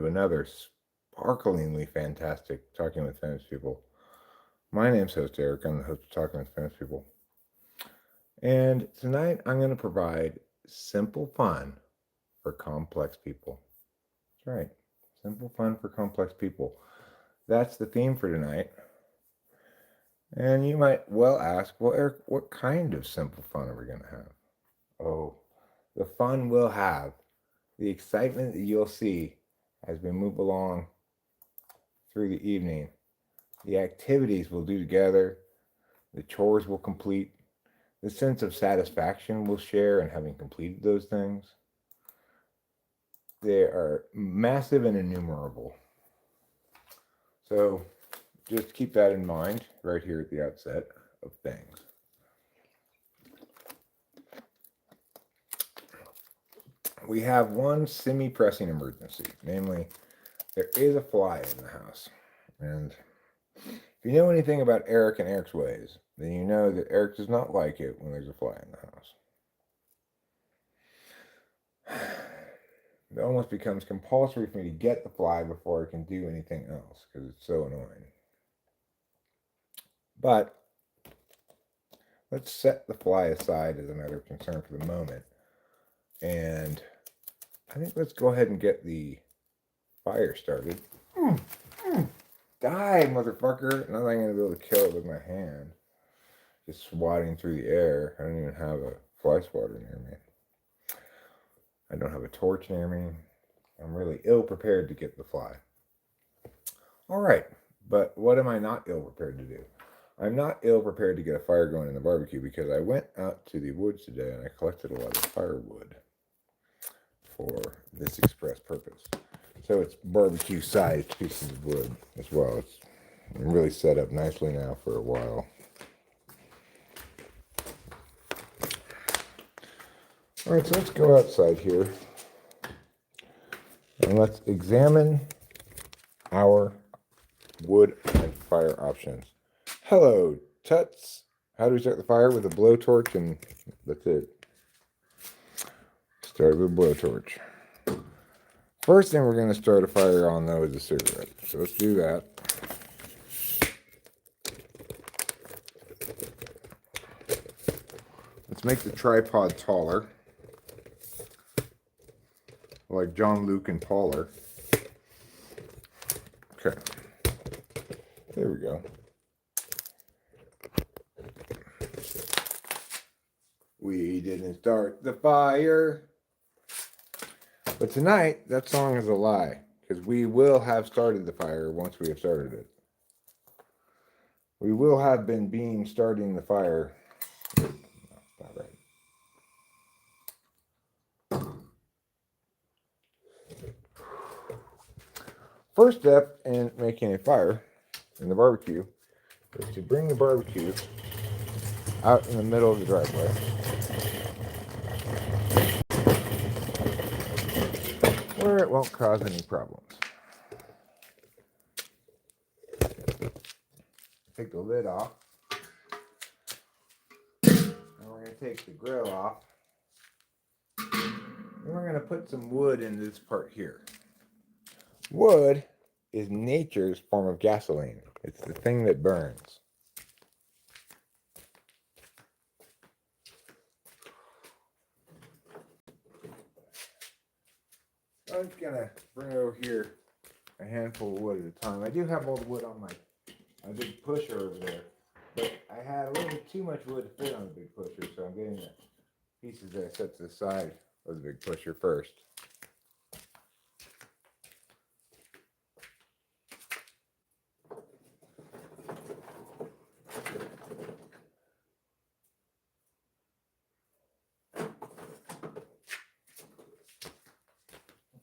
to another sparklingly fantastic Talking with Famous People. My name's host Eric. I'm the host of Talking with Famous People. And tonight I'm going to provide simple fun for complex people. That's right. Simple fun for complex people. That's the theme for tonight. And you might well ask, well, Eric, what kind of simple fun are we going to have? Oh, the fun we'll have, the excitement that you'll see as we move along through the evening, the activities we'll do together, the chores we'll complete, the sense of satisfaction we'll share in having completed those things. They are massive and innumerable. So just keep that in mind right here at the outset of things. We have one semi-pressing emergency, namely, there is a fly in the house. And if you know anything about Eric and Eric's ways, then you know that Eric does not like it when there's a fly in the house. It almost becomes compulsory for me to get the fly before I can do anything else because it's so annoying. But let's set the fly aside as a matter of concern for the moment. And I think let's go ahead and get the fire started. Die, motherfucker! Not that I'm going to be able to kill it with my hand. Just swatting through the air. I don't even have a fly swatter near me. I don't have a torch near me. I'm really ill prepared to get the fly. Alright, but what am I not ill prepared to do? I'm not ill prepared to get a fire going in the barbecue because I went out to the woods today and I collected a lot of firewood for this express purpose. So it's barbecue sized pieces of wood as well. It's really set up nicely now for a while. Alright, so let's go outside here and let's examine our wood and fire options. Hello, Tuts. How do we start the fire? With a blowtorch, and that's it. Start with a blowtorch. First thing we're going to start a fire on, though, is a cigarette. So let's do that. Let's make the tripod taller, like John, Luke, and Paul. Okay. There we go. We didn't start the fire. But tonight, that song is a lie, because we will have started the fire once we have started it. We will have been starting the fire. No, not right. First step in making a fire in the barbecue is to bring the barbecue out in the middle of the driveway. Where it won't cause any problems. Take the lid off. And we're going to take the grill off. And we're going to put some wood in this part here. Wood is nature's form of gasoline. It's the thing that burns. I'm just going to bring over here a handful of wood at a time. I do have all the wood on my big pusher over there, but I had a little bit too much wood to fit on the big pusher, so I'm getting the pieces that I set to the side of the big pusher first.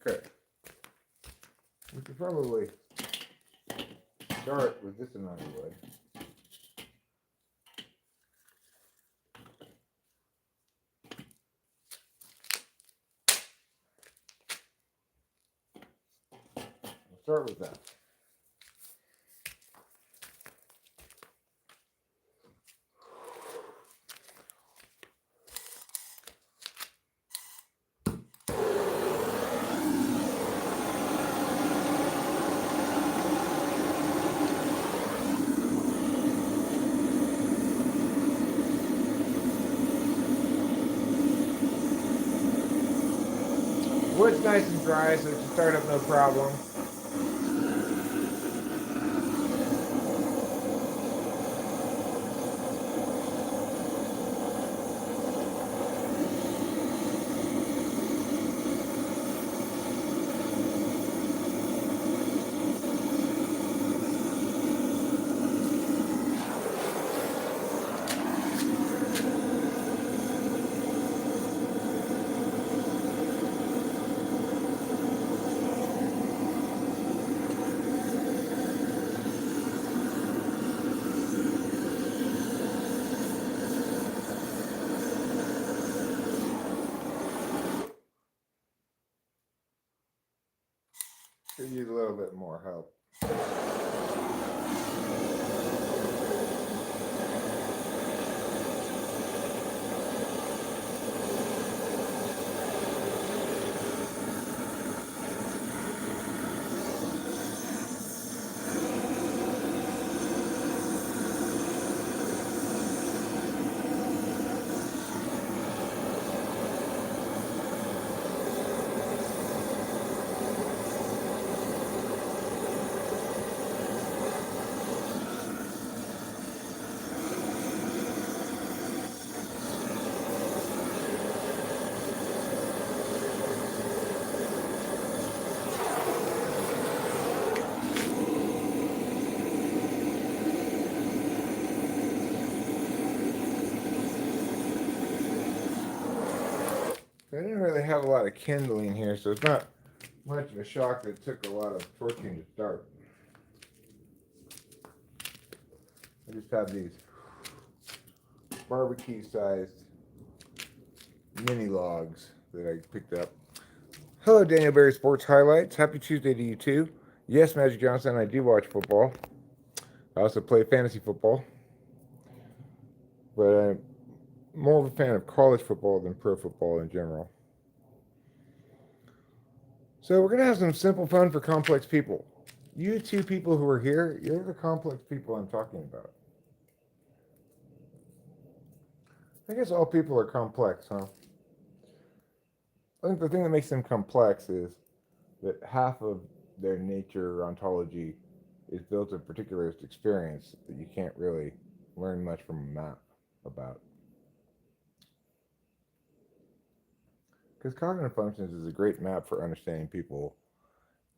Okay. We could probably start with this amount of wood. We'll start with that. wood's nice and dry, so it should start up no problem. Could use a little bit more help. I didn't really have a lot of kindling here, so it's not much of a shock that it took a lot of torching to start. I just have these barbecue-sized mini logs that I picked up. Hello, Daniel Berry Sports Highlights. Happy Tuesday to you too. Yes, Magic Johnson, I do watch football. I also play fantasy football, but I'm more of a fan of college football than pro football in general. So we're going to have some simple fun for complex people. You two people who are here, you're the complex people I'm talking about. I guess all people are complex, huh? I think the thing that makes them complex is that half of their nature or ontology is built of particularized experience that you can't really learn much from a map about. Because cognitive functions is a great map for understanding people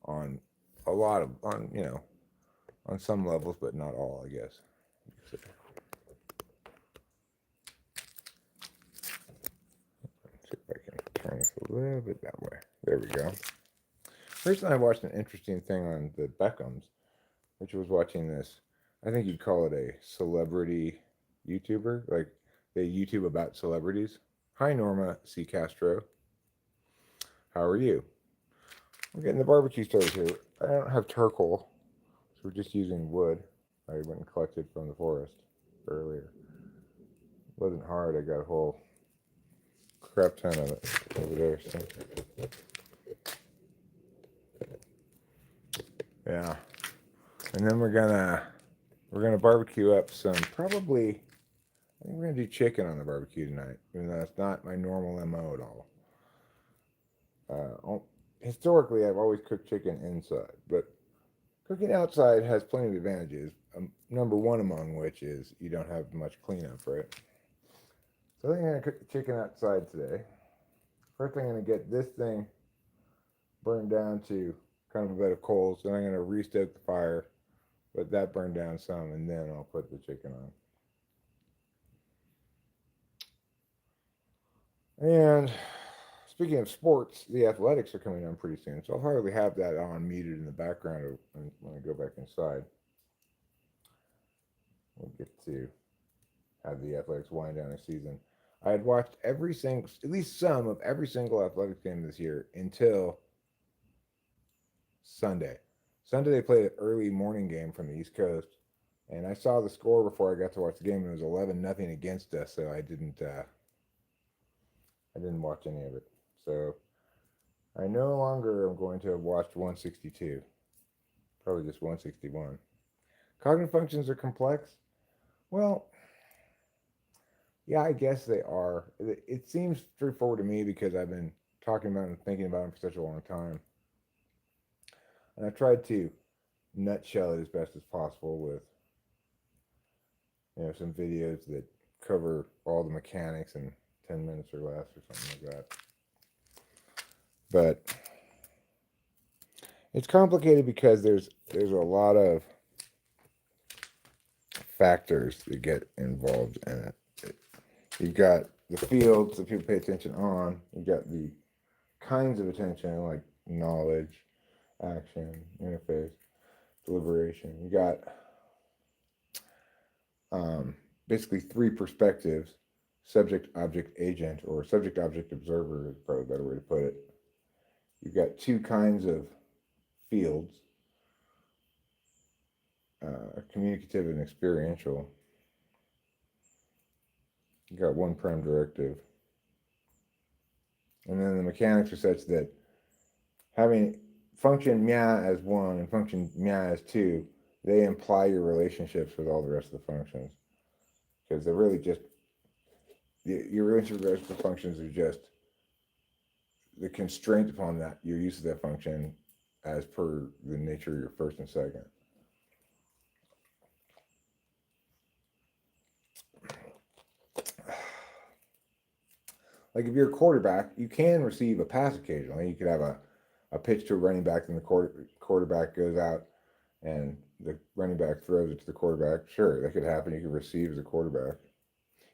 on a lot of, on some levels, but not all, I guess. So, see if I can turn this a little bit that way. There we go. Recently, I watched an interesting thing on the Beckhams, which was watching this. I think you'd call it a celebrity YouTuber. Like, they YouTube about celebrities. Hi, Norma C. Castro. How are you? We're getting the barbecue started here. I don't have charcoal, so we're just using wood. I went and collected from the forest earlier. It wasn't hard. I got a whole crap ton of it over there. So. Yeah, and then we're gonna barbecue up some. Probably, I think we're gonna do chicken on the barbecue tonight. Even though that's not my normal MO at all. Historically, I've always cooked chicken inside, but cooking outside has plenty of advantages. Number one among which is you don't have much cleanup, right? So I think I'm gonna cook the chicken outside today. First, I'm gonna get this thing burned down to kind of a bed of coals. Then I'm gonna restoke the fire, let that burn down some, and then I'll put the chicken on. And speaking of sports, the athletics are coming on pretty soon, so I'll hardly have that on muted in the background when I go back inside. We'll get to have the athletics wind down their season. I had watched at least some of every single athletics game this year until Sunday. Sunday they played an early morning game from the East Coast, and I saw the score before I got to watch the game. And it was 11-0 against us, so I didn't watch any of it. So I no longer am going to have watched 162. Probably just 161. Cognitive functions are complex. Well, yeah, I guess they are. It seems straightforward to me because I've been talking about and thinking about them for such a long time. And I've tried to nutshell it as best as possible with some videos that cover all the mechanics in 10 minutes or less or something like that. But it's complicated because there's a lot of factors that get involved in it. You've got the fields that people pay attention on. You've got the kinds of attention like knowledge, action, interface, deliberation. You got basically three perspectives: subject, object, agent, or subject, object, observer is probably a better way to put it. You've got two kinds of fields: communicative and experiential. You got one prime directive, and then the mechanics are such that having function mia as one and function mia as two, they imply your relationships with all the rest of the functions, because they're really just your relationship with the rest of the functions are just the constraint upon that your use of that function as per the nature of your first and second. Like if you're a quarterback, you can receive a pass occasionally. You could have a pitch to a running back, and the quarterback goes out, and the running back throws it to the quarterback. Sure, that could happen. You can receive as a quarterback.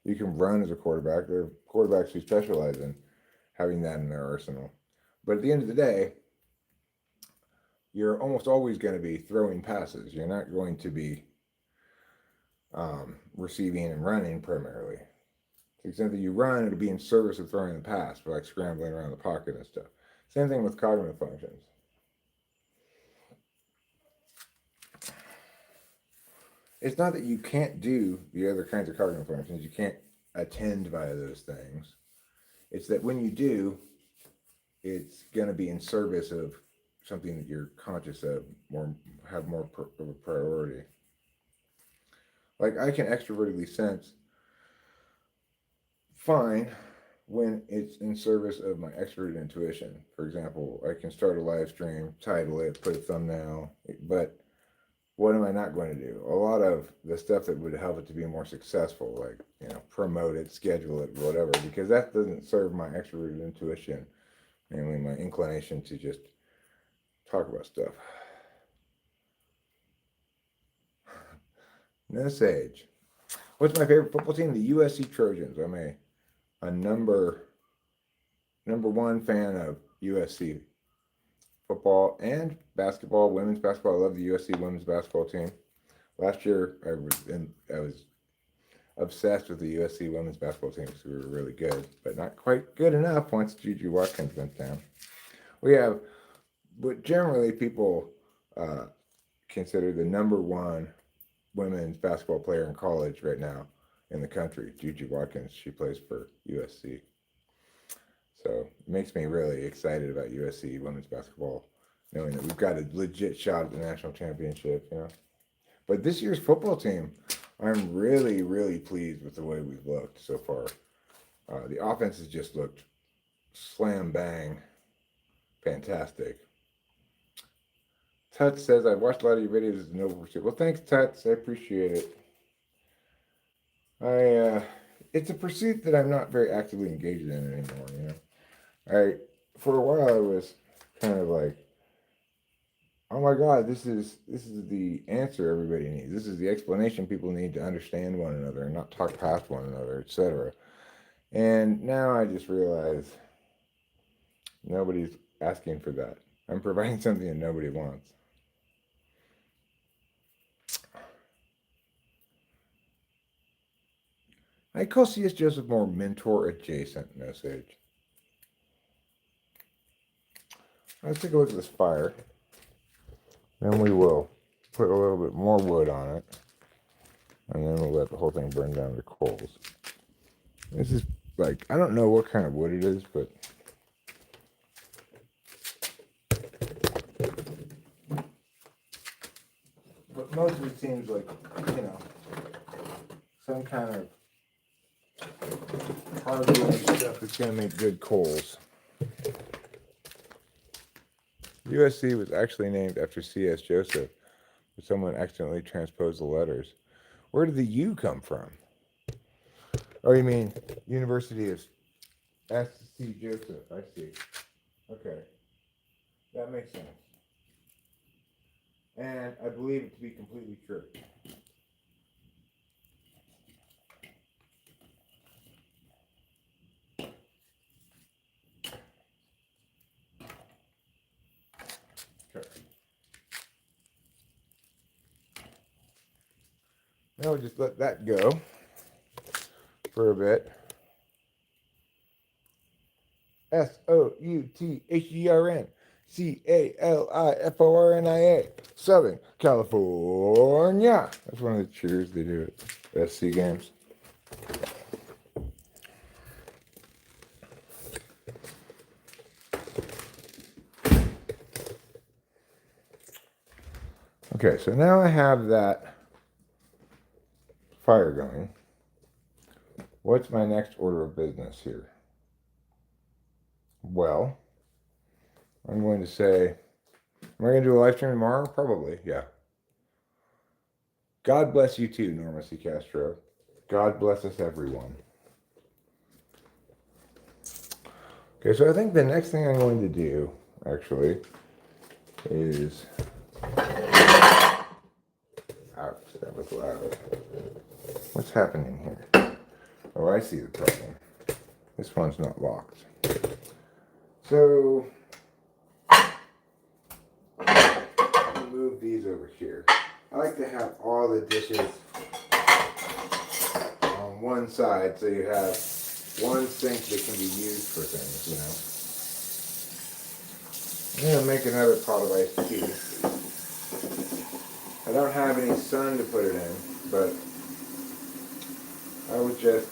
You can run as a quarterback. There are quarterbacks who specialize in having that in their arsenal. But at the end of the day, you're almost always going to be throwing passes. You're not going to be receiving and running primarily. To the extent that you run, it'll be in service of throwing the pass, for like scrambling around the pocket and stuff. Same thing with cognitive functions. It's not that you can't do the other kinds of cognitive functions. You can't attend via those things. It's that when you do, it's going to be in service of something that you're conscious of, have more of a priority. Like I can extrovertedly sense fine when it's in service of my extroverted intuition. For example, I can start a live stream, title it, put a thumbnail, but what am I not going to do? A lot of the stuff that would help it to be more successful, like, promote it, schedule it, whatever, because that doesn't serve my extroverted intuition, mainly my inclination to just talk about stuff. No Sage. What's my favorite football team? The USC Trojans. I'm a number one fan of USC football and basketball, women's basketball. I love the USC women's basketball team. Last year, I was obsessed with the USC women's basketball team because we were really good, but not quite good enough once Juju Watkins went down. We have, but generally people consider the number one women's basketball player in college right now in the country, Juju Watkins. She plays for USC. So it makes me really excited about USC women's basketball, knowing that we've got a legit shot at the national championship, But this year's football team, I'm really, really pleased with the way we've looked so far. The offense has just looked slam bang fantastic. Tuts says, I've watched a lot of your videos as a noble pursuit. Well, thanks, Tuts. I appreciate it. It's a pursuit that I'm not very actively engaged in anymore, for a while I was kind of like, oh my God, this is the answer everybody needs. This is the explanation people need to understand one another and not talk past one another, etc. And now I just realize nobody's asking for that. I'm providing something that nobody wants. I call C.S. Joseph more mentor adjacent, no Sage. Let's take a look at this fire. Then we will put a little bit more wood on it. And then we'll let the whole thing burn down to coals. This is like, I don't know what kind of wood it is, but most of it seems like, some kind of hardwood stuff that's going to make good coals. USC was actually named after C.S. Joseph, but someone accidentally transposed the letters. Where did the U come from? Oh, you mean University of S.C. Joseph. I see. Okay. That makes sense. And I believe it to be completely true. Okay. Now we'll just let that go for a bit. SOUTHERNCALIFORNIA, Southern California. That's one of the cheers they do at SC games. Okay, so now I have that fire going. What's my next order of business here? Well, I'm going to say, am I going to do a live stream tomorrow? Probably, yeah. God bless you too, Norma C. Castro. God bless us, everyone. Okay, so I think the next thing I'm going to do, actually, is... Ouch, that was loud. What's happening here? Oh, I see the problem. This one's not locked. So, move these over here. I like to have all the dishes on one side so you have one sink that can be used for things, you know. I'm going to make another pot of iced tea. I don't have any sun to put it in, but I would just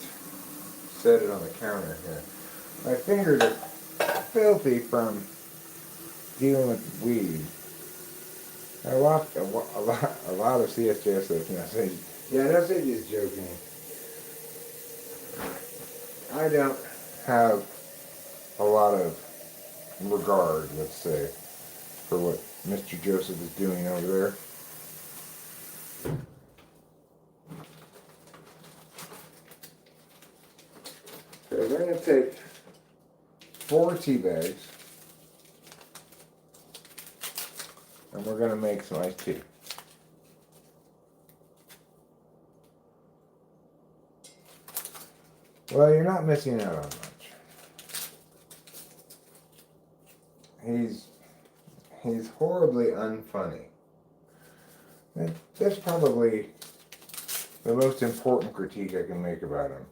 set it on the counter here. My fingers are filthy from dealing with weed. I watched a lot of C.S. Joseph message. Yeah, no, say just joking. I don't have a lot of regard, let's say, for what Mr. Joseph is doing over there. So we're going to take 4 tea bags and we're going to make some iced tea. Well, you're not missing out on much. He's horribly unfunny. That's probably the most important critique I can make about him.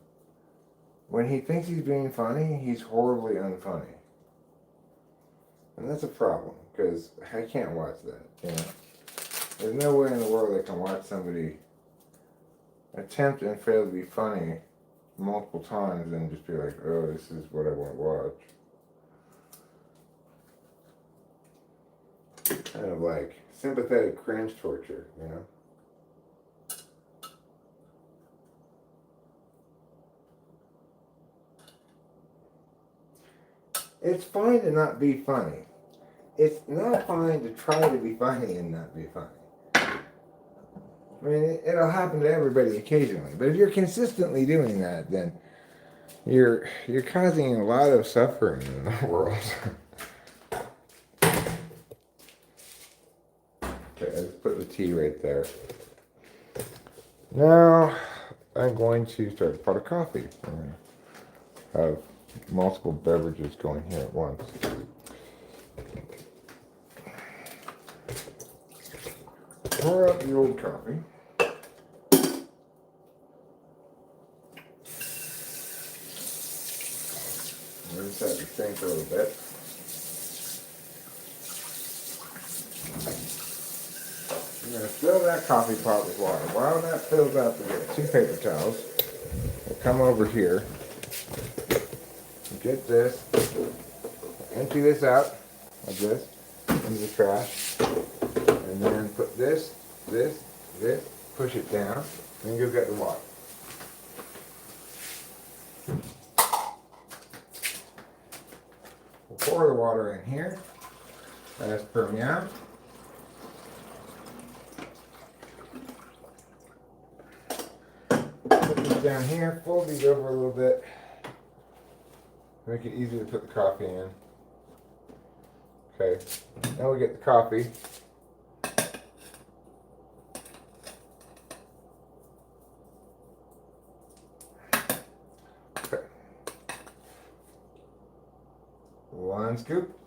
When he thinks he's being funny, he's horribly unfunny. And that's a problem, because I can't watch that, you know. There's no way in the world I can watch somebody attempt and fail to be funny multiple times and just be like, oh, this is what I want to watch. Kind of like sympathetic cringe torture, you know? It's fine to not be funny. It's not fine to try to be funny and not be funny. I mean, it'll happen to everybody occasionally. But if you're consistently doing that, then you're causing a lot of suffering in the world. Okay, let's put the tea right there. Now, I'm going to start a pot of coffee. I'm going to have multiple beverages going here at once. Pour out the old coffee. Rinse out the sink a little bit. I'm going to fill that coffee pot with water. While that fills up, we get 2 paper towels. We'll come over here. Get this. Empty this out like this into the trash. And then put this, push it down, and you'll get the water. We'll pour the water in here. as per meow. Put these down here, fold these over a little bit. Make it easier to put the coffee in. Okay, now we get the coffee. Okay. 1 scoop.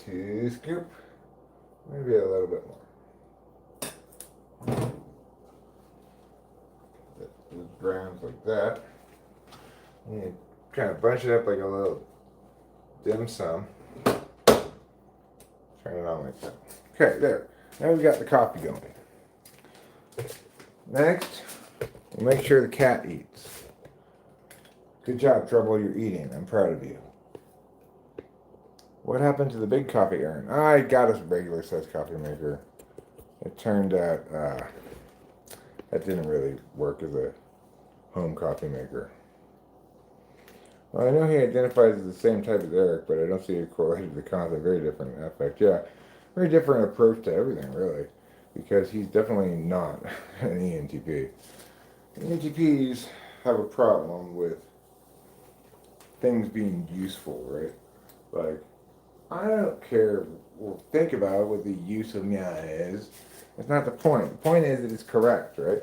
2 scoop. Maybe a little bit more. The grounds like that. You kind of bunch it up like a little dim sum. Turn it on like that. Okay, there. Now we've got the coffee going. Next, we'll make sure the cat eats. Good job, Trouble, you're eating. I'm proud of you. What happened to the big coffee urn? I got us a regular size coffee maker. It turned out that didn't really work as a home coffee maker. Well, I know he identifies as the same type as Eric, but I don't see it correlated to the concept. Very different aspect. Yeah, very different approach to everything, really, because he's definitely not an ENTP. ENTPs have a problem with things being useful, right? Like, I don't care or think about what the use of meow is. That's not the point. The point is that it's correct, right?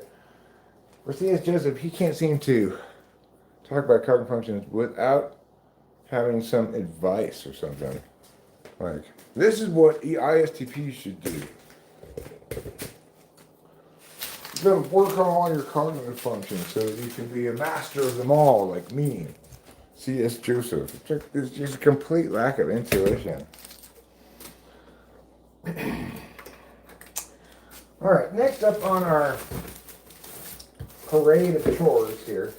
For C.S. Joseph, he can't seem to talk about cognitive functions without having some advice or something. Like, this is what ISTPs should do. You're going to work on all your cognitive functions so that you can be a master of them all, like me. C.S. Joseph. There's just a complete lack of intuition. Alright, next up on our parade of chores here,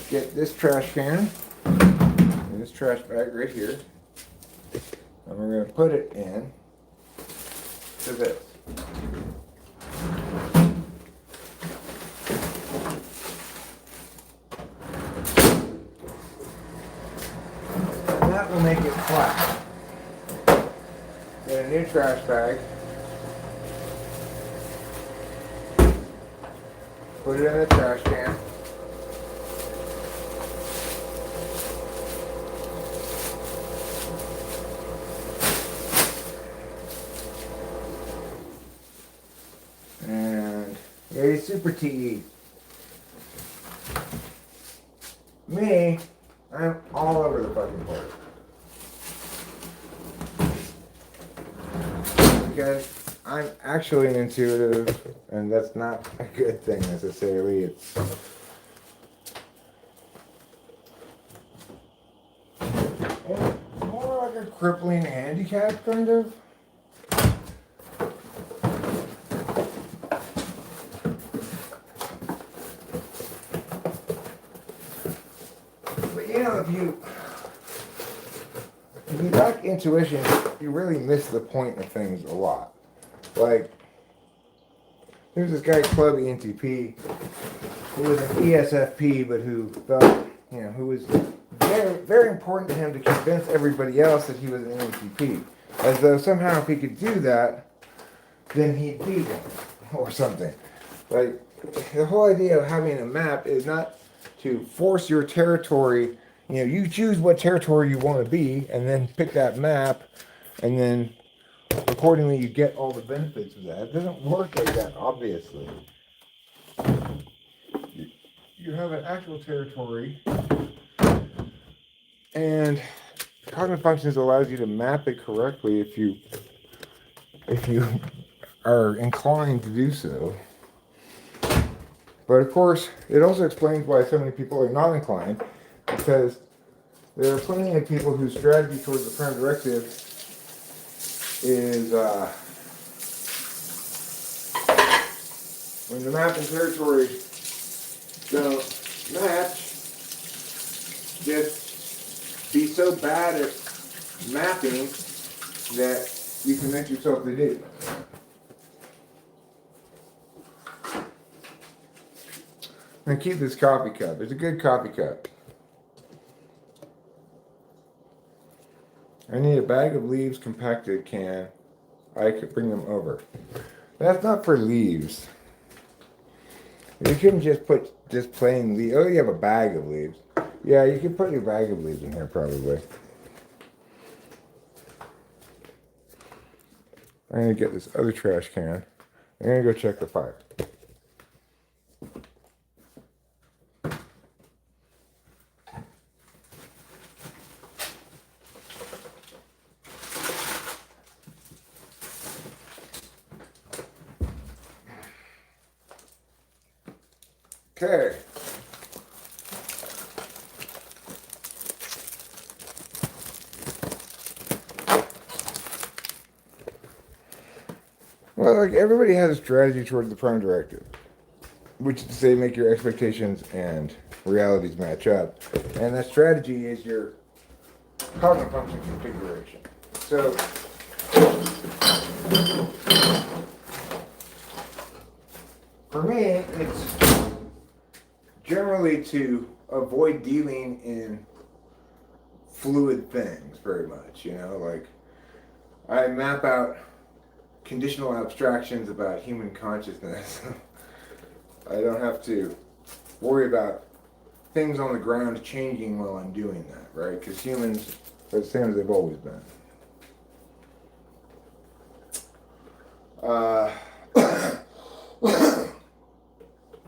get this trash can and this trash bag right here, and we're going to put it in to this. And that will make it flat. Get a new trash bag. Put it in the trash can. And a super TE. Me, I'm all over the fucking place. Because I'm actually an intuitive, and that's not a good thing necessarily. It's more like a crippling handicap, kind of. But you know, if you lack intuition, you really miss the point of things a lot. Like, there's this guy, Club ENTP, who was an ESFP, but who felt, who was very, very important to him to convince everybody else that he was an ENTP. As though somehow if he could do that, then he'd be one, or something. Like, the whole idea of having a map is not to force your territory. You choose what territory you want to be, and then pick that map, and then accordingly you get all the benefits of that. It doesn't work like that, obviously. You have an actual territory, and cognitive functions allows you to map it correctly if you are inclined to do so. But of course, it also explains why so many people are not inclined, because there are plenty of people whose strategy towards the prime directive is when the map and territory don't match, just be so bad at mapping that you convince yourself they do. And keep this coffee cup. It's a good coffee cup. I need a bag of leaves compacted can. I could bring them over. That's not for leaves. You couldn't just put just plain leaves. Oh, you have a bag of leaves. Yeah, you can put your bag of leaves in here probably. I'm going to get this other trash can. I'm going to go check the fire. Okay. Well, like everybody has a strategy towards the prime directive, which is to say make your expectations and realities match up. And that strategy is your cognitive function configuration. So for me, it's generally to avoid dealing in fluid things very much, like I map out conditional abstractions about human consciousness. I don't have to worry about things on the ground changing while I'm doing that, right? Because humans are the same as they've always been.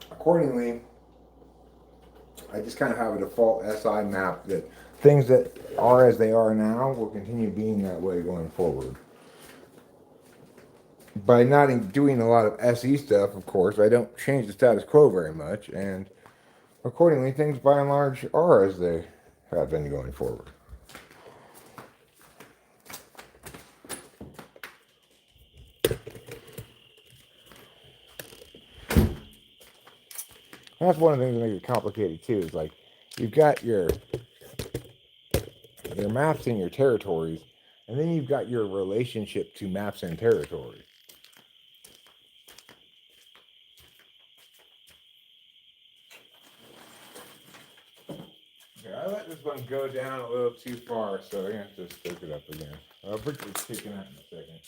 Accordingly, I just kind of have a default SI map that things that are as they are now will continue being that way going forward. By not doing a lot of SE stuff, of course, I don't change the status quo very much, and accordingly, things by and large are as they have been going forward. That's one of the things that makes it complicated too. Is like you've got your maps and your territories, and then you've got your relationship to maps and territories. Okay, I let this one go down a little too far, so I'm gonna have to stoke it up again. I'll put the chicken out in a second.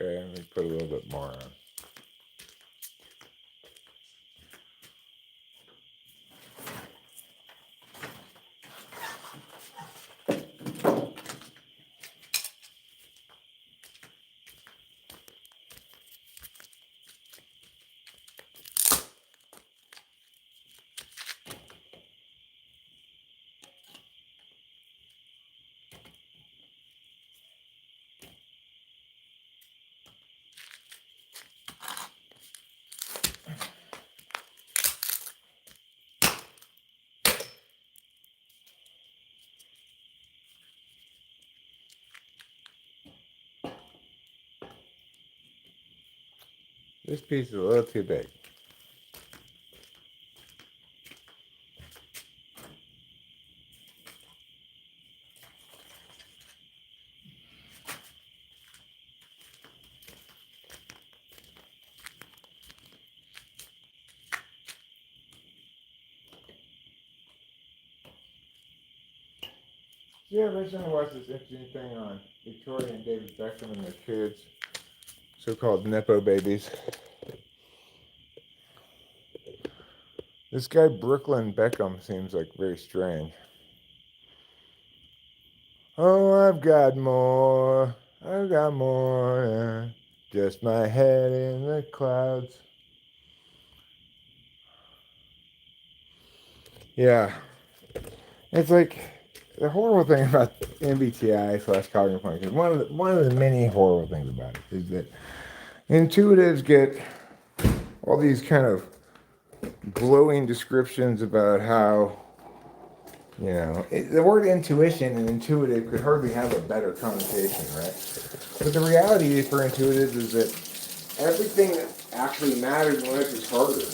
Okay, let me put a little bit more on. This piece is a little too big. Yeah, I recently watched this interesting thing on Victoria and David Beckham and their kids, so-called Nepo babies. This guy Brooklyn Beckham seems like very strange. Oh, I've got more, just my head in the clouds. Yeah, it's like the horrible thing about MBTI/cognitive function. One of the many horrible things about it is that intuitives get all these kind of glowing descriptions about how, the word intuition and intuitive could hardly have a better connotation, right? But the reality for intuitives is that everything that actually matters in life is harder.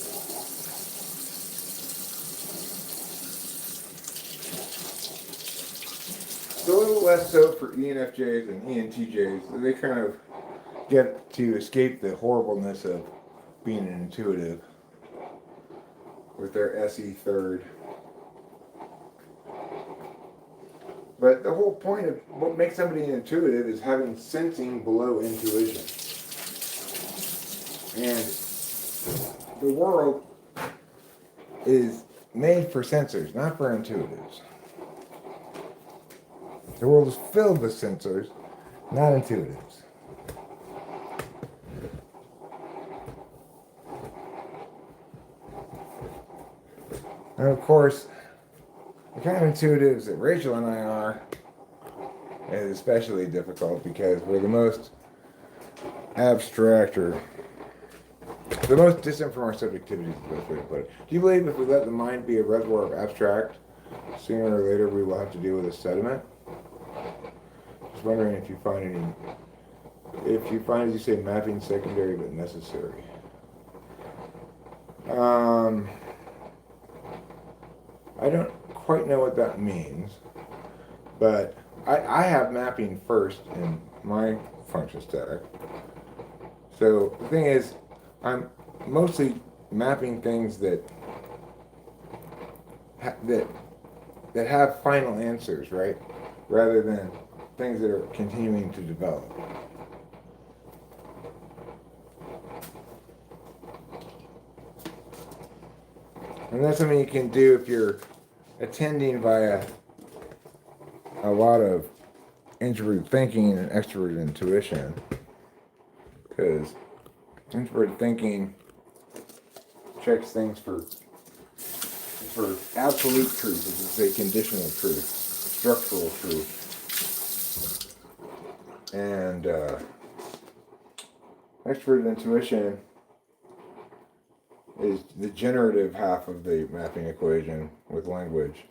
little less so for ENFJs and ENTJs. They kind of get to escape the horribleness of being an intuitive with their SE third. But the whole point of what makes somebody an intuitive is having sensing below intuition. And the world is made for sensors, not for intuitives. The world is filled with sensors, not intuitives. And of course, the kind of intuitives that Rachel and I are is especially difficult because we're the most abstract, or the most distant from our subjectivity is the best way to put it. Do you believe if we let the mind be a reservoir of abstract, sooner or later we will have to deal with a sediment? Just wondering if you find, as you say, mapping secondary but necessary. I don't quite know what that means, but I have mapping first in my function stack. So the thing is, I'm mostly mapping things that have final answers, right? Rather than things that are continuing to develop. And that's something you can do if you're attending via a lot of introverted thinking and extroverted intuition. Because introverted thinking checks things for absolute truth, which is a conditional truth, structural truth. And extroverted intuition is the generative half of the mapping equation with language,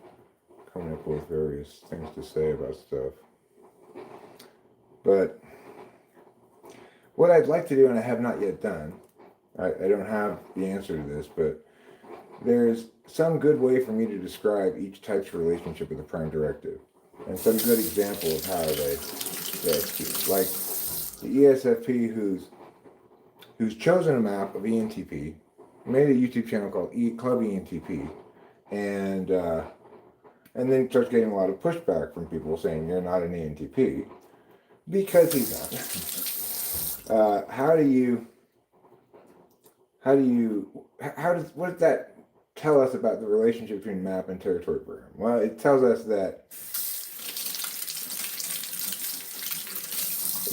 coming up with various things to say about stuff. But what I'd like to do, and I have not yet done, I don't have the answer to this, but there's some good way for me to describe each type's relationship with a prime directive, and some good example of how they execute. Like the ESFP who's chosen a map of ENTP, made a YouTube channel called Club ENTP, and then starts getting a lot of pushback from people saying you're not an ENTP because he's not. What does that tell us about the relationship between map and territory program? Well, it tells us that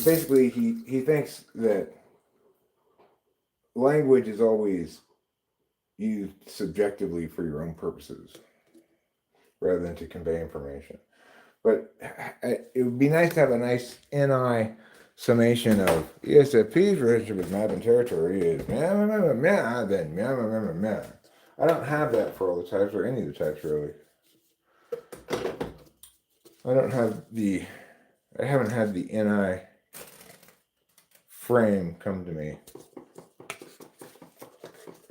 basically he thinks that language is always used subjectively for your own purposes rather than to convey information. But it would be nice to have a nice NI summation of ESFP's relationship with map and territory is meow, meow, meow, meow, then meow, meow, meow, meow. I don't have that for all the types, or any of the types, really. I haven't had the NI frame come to me.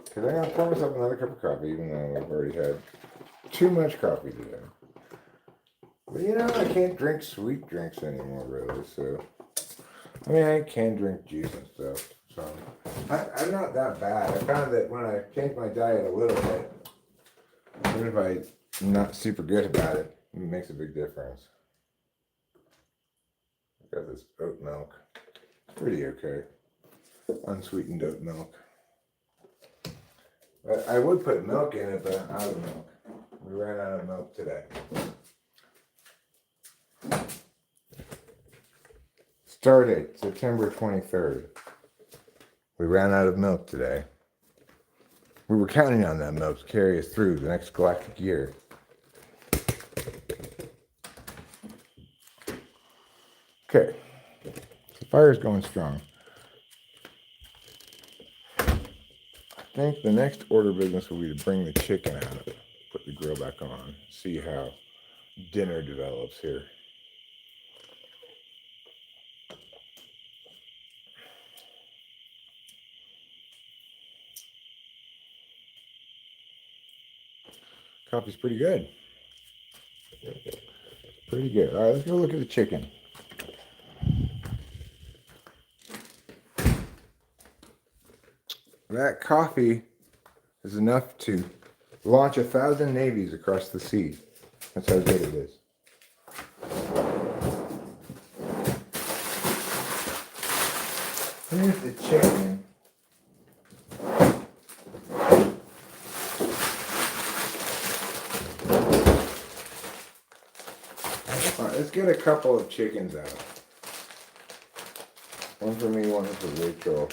Because I'm going to pour myself another cup of coffee, even though I've already had too much coffee today. But I can't drink sweet drinks anymore, really, so. I mean, I can drink juice and stuff, so. I'm not that bad. I found that when I change my diet a little bit, even if I'm not super good about it, it makes a big difference. I got this oat milk. Pretty okay. Unsweetened oat milk. But I would put milk in it, but I'm out of milk. We ran out of milk today. Start date, September 23rd. We ran out of milk today. We were counting on that milk to carry us through the next galactic year. Okay. The fire's going strong. I think the next order of business will be to bring the chicken out, put the grill back on, see how dinner develops here. Coffee's pretty good. Pretty good. All right, let's go look at the chicken. That coffee is enough to launch 1,000 navies across the sea. That's how good it is. Here's the chicken. All right, let's get a couple of chickens out. One for me, one for Rachel.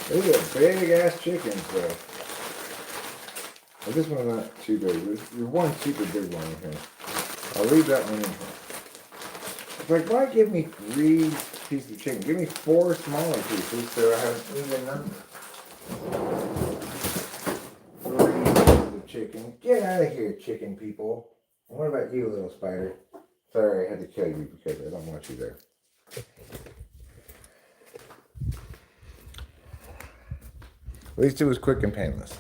These are big ass chickens, though. Well, this one's not too big. There's one super big one in here. I'll leave that one in here. It's like, why give me 3 pieces of chicken? Give me 4 smaller pieces so I have an even number. 3 pieces of chicken. Get out of here, chicken people. And what about you, little spider? Sorry, I had to kill you because I don't want you there. At least it was quick and painless.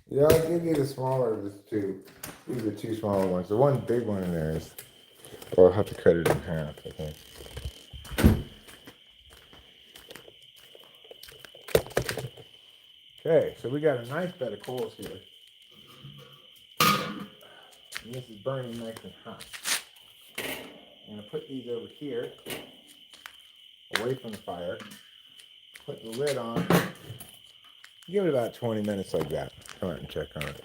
Yeah, I'll give you the smaller of the 2. These are 2 smaller ones. The one big one in there is... Well, I'll have to cut it in half, I think. Okay, so we got a nice bed of coals here. And this is burning nice and hot. I'm going to put these over here, away from the fire. Put the lid on. Give it about 20 minutes like that. Come out and check on it.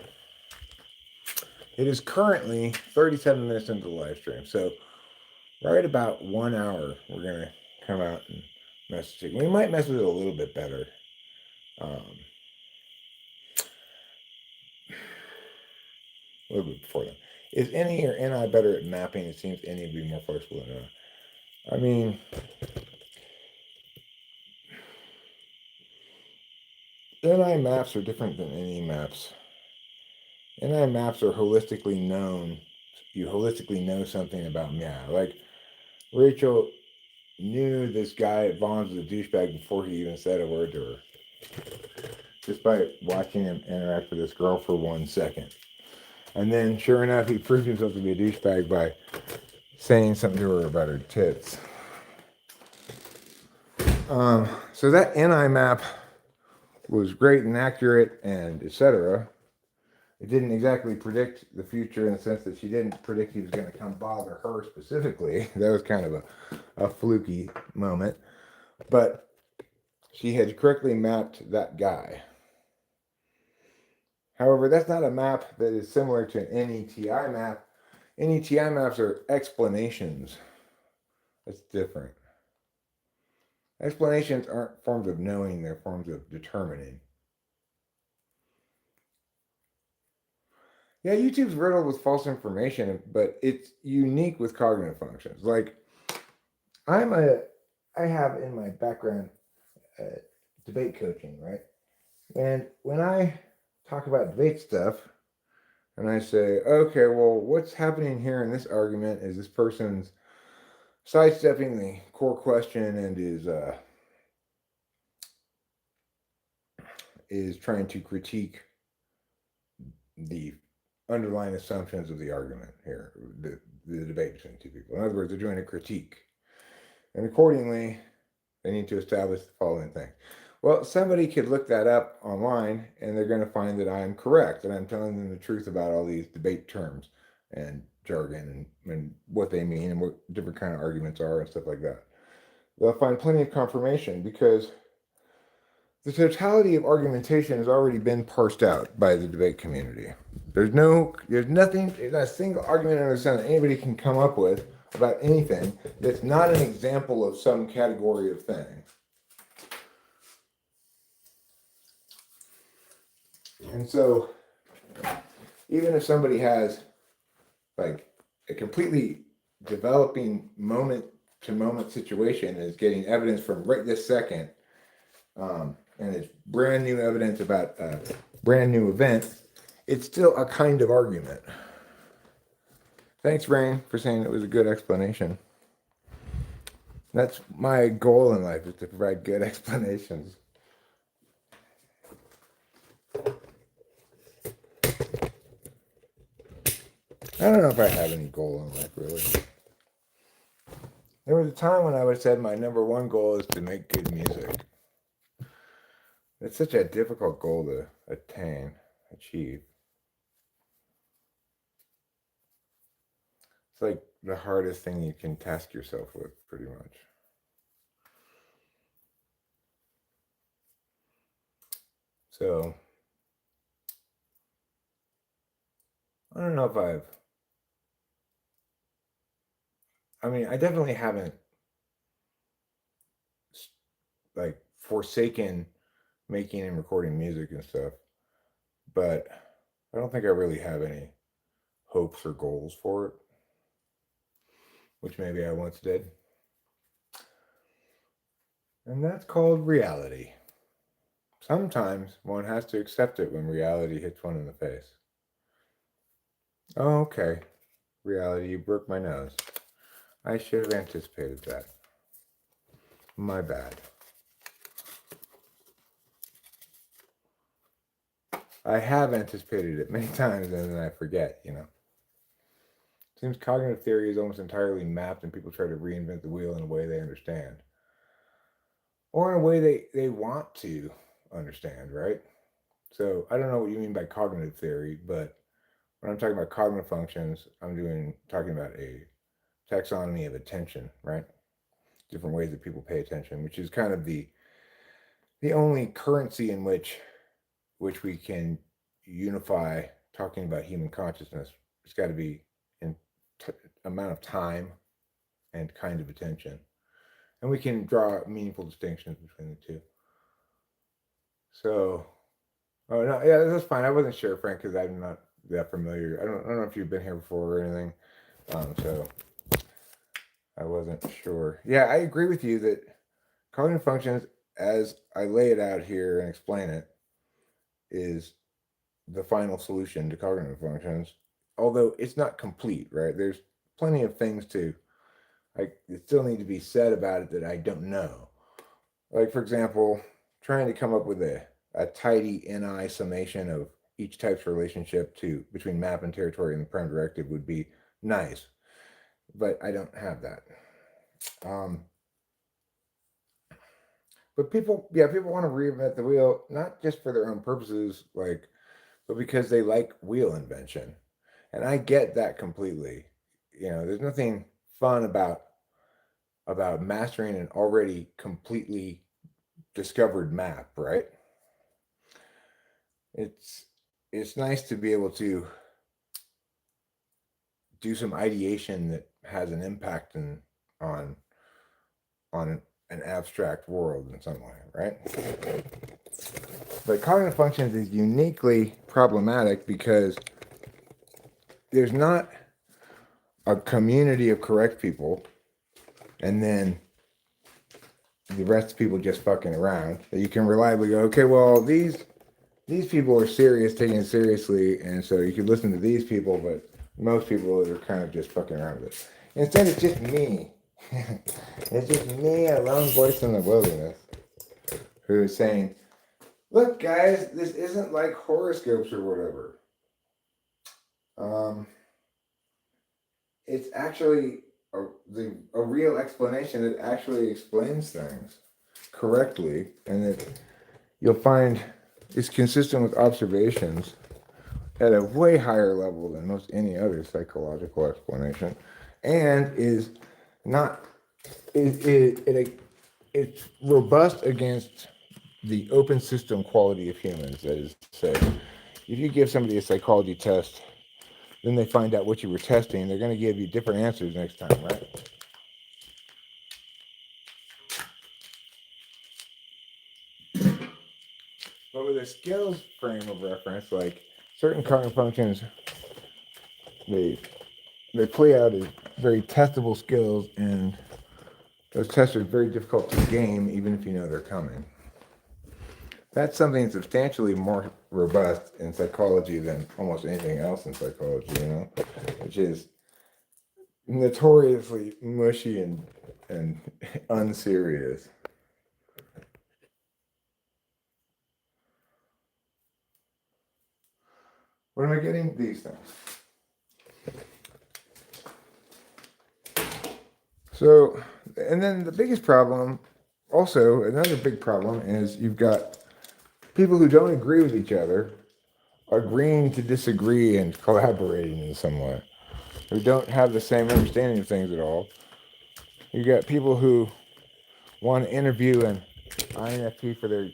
It is currently 37 minutes into the live stream. So right about 1 hour, we're going to come out and mess with it. We might mess with it a little bit better. A little bit before then. Is NE or NI better at mapping? It seems NE would be more flexible than NI. I mean... NI maps are different than NE maps. NI maps are holistically known. You holistically know something about me. Like, Rachel knew this guy at Vaughn's was a douchebag before he even said a word to her. Just by watching him interact with this girl for 1 second. And then, sure enough, he proved himself to be a douchebag by saying something to her about her tits. So that NI map was great and accurate and etc. It didn't exactly predict the future in the sense that she didn't predict he was going to come bother her specifically. That was kind of a fluky moment. But she had correctly mapped that guy. However, that's not a map that is similar to an NETI map. NETI maps are explanations. That's different. Explanations aren't forms of knowing, they're forms of determining. Yeah, YouTube's riddled with false information, but it's unique with cognitive functions. Like, I have in my background debate coaching, right? And when I talk about debate stuff, and I say, okay, well, what's happening here in this argument is this person's sidestepping the core question and is trying to critique the underlying assumptions of the argument here, the debate between 2 people. In other words, they're doing a critique. And accordingly, they need to establish the following thing. Well, somebody could look that up online, and they're going to find that I'm correct, and I'm telling them the truth about all these debate terms and jargon and what they mean and what different kind of arguments are and stuff like that. They'll find plenty of confirmation because the totality of argumentation has already been parsed out by the debate community. There's not a single argument under the sun that anybody can come up with about anything that's not an example of some category of thing. And so, even if somebody has like a completely developing moment-to-moment situation and is getting evidence from right this second, and it's brand new evidence about a brand new event, it's still a kind of argument. Thanks, Rain, for saying it was a good explanation. That's my goal in life, is to provide good explanations. I don't know if I have any goal in life, really. There was a time when I would have said my number one goal is to make good music. It's such a difficult goal to achieve. It's like the hardest thing you can task yourself with, pretty much. So, I don't know if I definitely haven't like forsaken making and recording music and stuff, but I don't think I really have any hopes or goals for it, which maybe I once did. And that's called reality. Sometimes one has to accept it when reality hits one in the face. Oh, okay. Reality, you broke my nose. I should have anticipated that. My bad. I have anticipated it many times and then I forget, Seems cognitive theory is almost entirely mapped and people try to reinvent the wheel in a way they understand. Or in a way they want to understand, right? So I don't know what you mean by cognitive theory, but when I'm talking about cognitive functions, talking about a taxonomy of attention, right? Different ways that people pay attention, which is kind of the only currency in which we can unify talking about human consciousness. It's got to be in amount of time and kind of attention, and we can draw meaningful distinctions between the two. So, oh no, yeah, that's fine. I wasn't sure, Frank, because I'm not that familiar. I don't know if you've been here before or anything. So I wasn't sure. Yeah, I agree with you that cognitive functions, as I lay it out here and explain it, is the final solution to cognitive functions. Although it's not complete, right? There's plenty of things that still need to be said about it that I don't know. Like, for example, trying to come up with a tidy NI summation of each type's relationship to between map and territory and the prime directive would be nice, but I don't have that. But people want to reinvent the wheel, not just for their own purposes, but because they like wheel invention. And I get that completely. There's nothing fun about mastering an already completely discovered map, right? It's nice to be able to do some ideation that has an impact on an abstract world in some way, right? But cognitive functions is uniquely problematic because there's not a community of correct people and then the rest of people just fucking around that you can reliably go, okay, well, these people are serious, taking it seriously, and so you can listen to these people, but most people are kind of just fucking around with it. Instead, it's just me. It's just me, a lone voice in the wilderness, who is saying, look, guys, this isn't like horoscopes or whatever. It's actually a real explanation that actually explains things correctly, and that you'll find is consistent with observations at a way higher level than most any other psychological explanation, and is not it's robust against the open system quality of humans. That is to say, if you give somebody a psychology test, then they find out what you were testing, they're going to give you different answers next time, right? But with a skills frame of reference, like certain cognitive functions, they they play out as very testable skills, and those tests are very difficult to game, even if you know they're coming. That's something substantially more robust in psychology than almost anything else in psychology, which is notoriously mushy and unserious. What am I getting? These things. So, and then the biggest problem, also, another big problem is you've got people who don't agree with each other agreeing to disagree and collaborating in some way, who don't have the same understanding of things at all. You got people who want to interview an INFP for their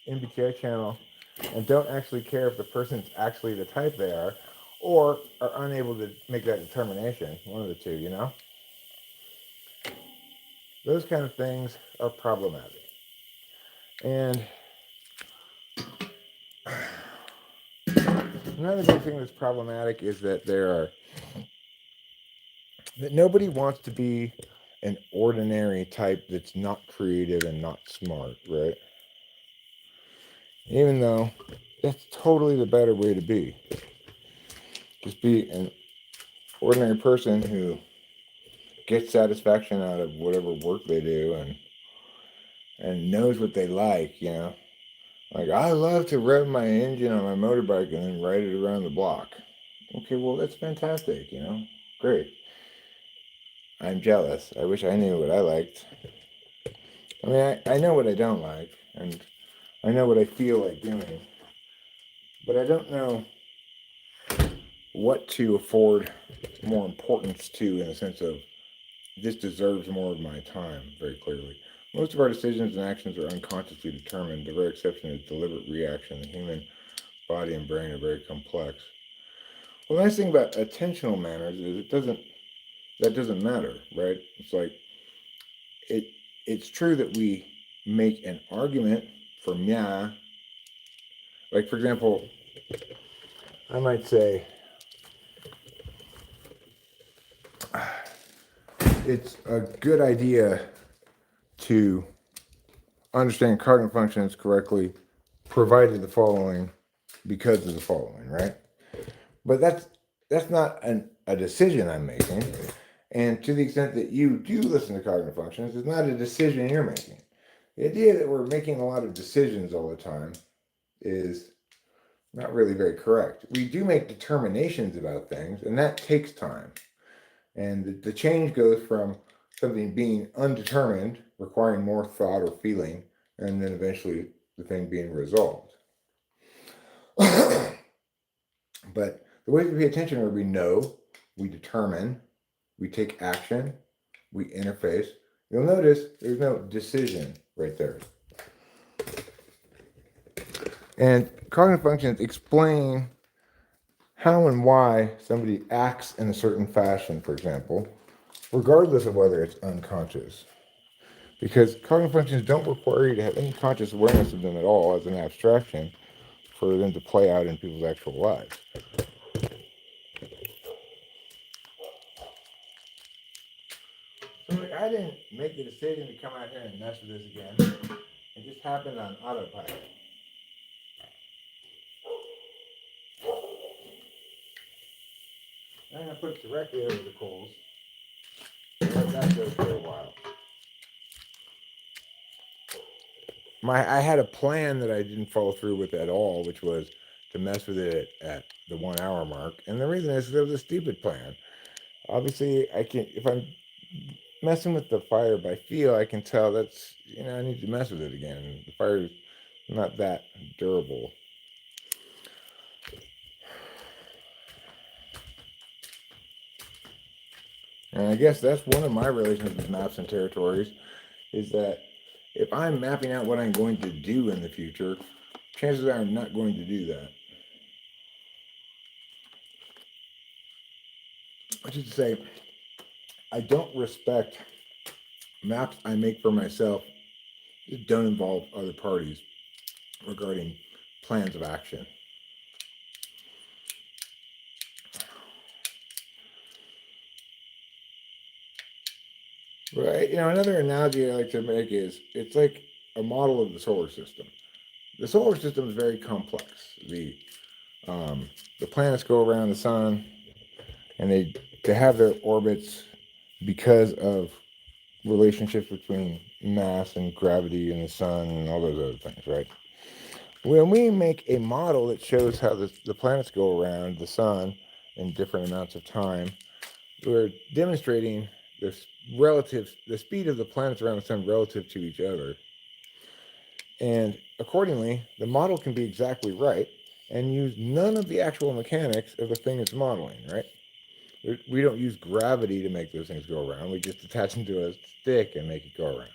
MBTI channel and don't actually care if the person's actually the type they or are unable to make that determination. One of the two, you know? Those kind of things are problematic. And another big thing that's problematic is that that nobody wants to be an ordinary type that's not creative and not smart, right? Even though that's totally the better way to be. Just be an ordinary person who gets satisfaction out of whatever work they do and knows what they like, you know. Like, I love to rev my engine on my motorbike and then ride it around the block. Okay, well, that's fantastic, you know. Great. I'm jealous. I wish I knew what I liked. I mean, I know what I don't like, and I know what I feel like doing, but I don't know what to afford more importance to in the sense of this deserves more of my time, very clearly. Most of our decisions and actions are unconsciously determined. The rare exception is deliberate reaction. The human body and brain are very complex. Well, the nice thing about attentional manners is that doesn't matter, right? It's like it it's true that we make an argument for yeah. Like for example, I might say it's a good idea to understand cognitive functions correctly, provided the following, because of the following, right? But that's not a decision I'm making. And to the extent that you do listen to cognitive functions, it's not a decision you're making. The idea that we're making a lot of decisions all the time is not really very correct. We do make determinations about things, and that takes time. And the change goes from something being undetermined, requiring more thought or feeling, and then eventually the thing being resolved. But the ways we pay attention are we know, we determine, we take action, we interface. You'll notice there's no decision right there. And cognitive functions explain how and why somebody acts in a certain fashion, for example, regardless of whether it's unconscious. Because cognitive functions don't require you to have any conscious awareness of them at all as an abstraction for them to play out in people's actual lives. So like, I didn't make the decision to come out here and mess with this again. It just happened on autopilot. I'm going to put it directly over the coals. Let that go for a while. I had a plan that I didn't follow through with at all, which was to mess with it at the 1 hour mark. And the reason is it was a stupid plan. Obviously, I can if I'm messing with the fire by feel, I can tell that's I need to mess with it again. The fire's not that durable. And I guess that's one of my relations with maps and territories, is that if I'm mapping out what I'm going to do in the future, chances are I'm not going to do that. Which is to say, I don't respect maps I make for myself that don't involve other parties regarding plans of action. Right. Another analogy I like to make is it's like a model of the solar system. The solar system is very complex. The planets go around the sun, and they have their orbits because of relationships between mass and gravity and the sun and all those other things, right? When we make a model that shows how the planets go around the sun in different amounts of time, we're demonstrating this the speed of the planets around the sun relative to each other. And accordingly, the model can be exactly right and use none of the actual mechanics of the thing it's modeling, right? We don't use gravity to make those things go around. We just attach them to a stick and make it go around.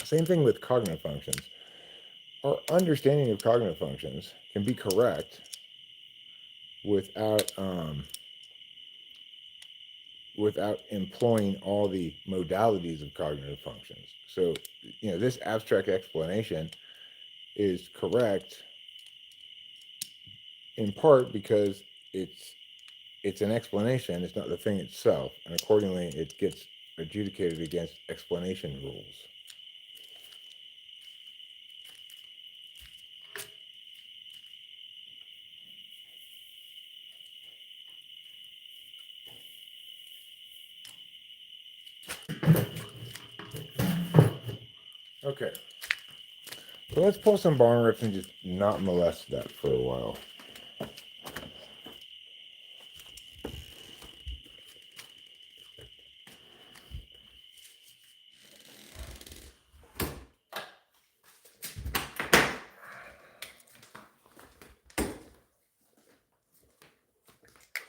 Same thing with cognitive functions. Our understanding of cognitive functions can be correct without without employing all the modalities of cognitive functions. So, this abstract explanation is correct in part because it's an explanation, it's not the thing itself, and accordingly it gets adjudicated against explanation rules. Okay, so let's pull some barn rips and just not molest that for a while.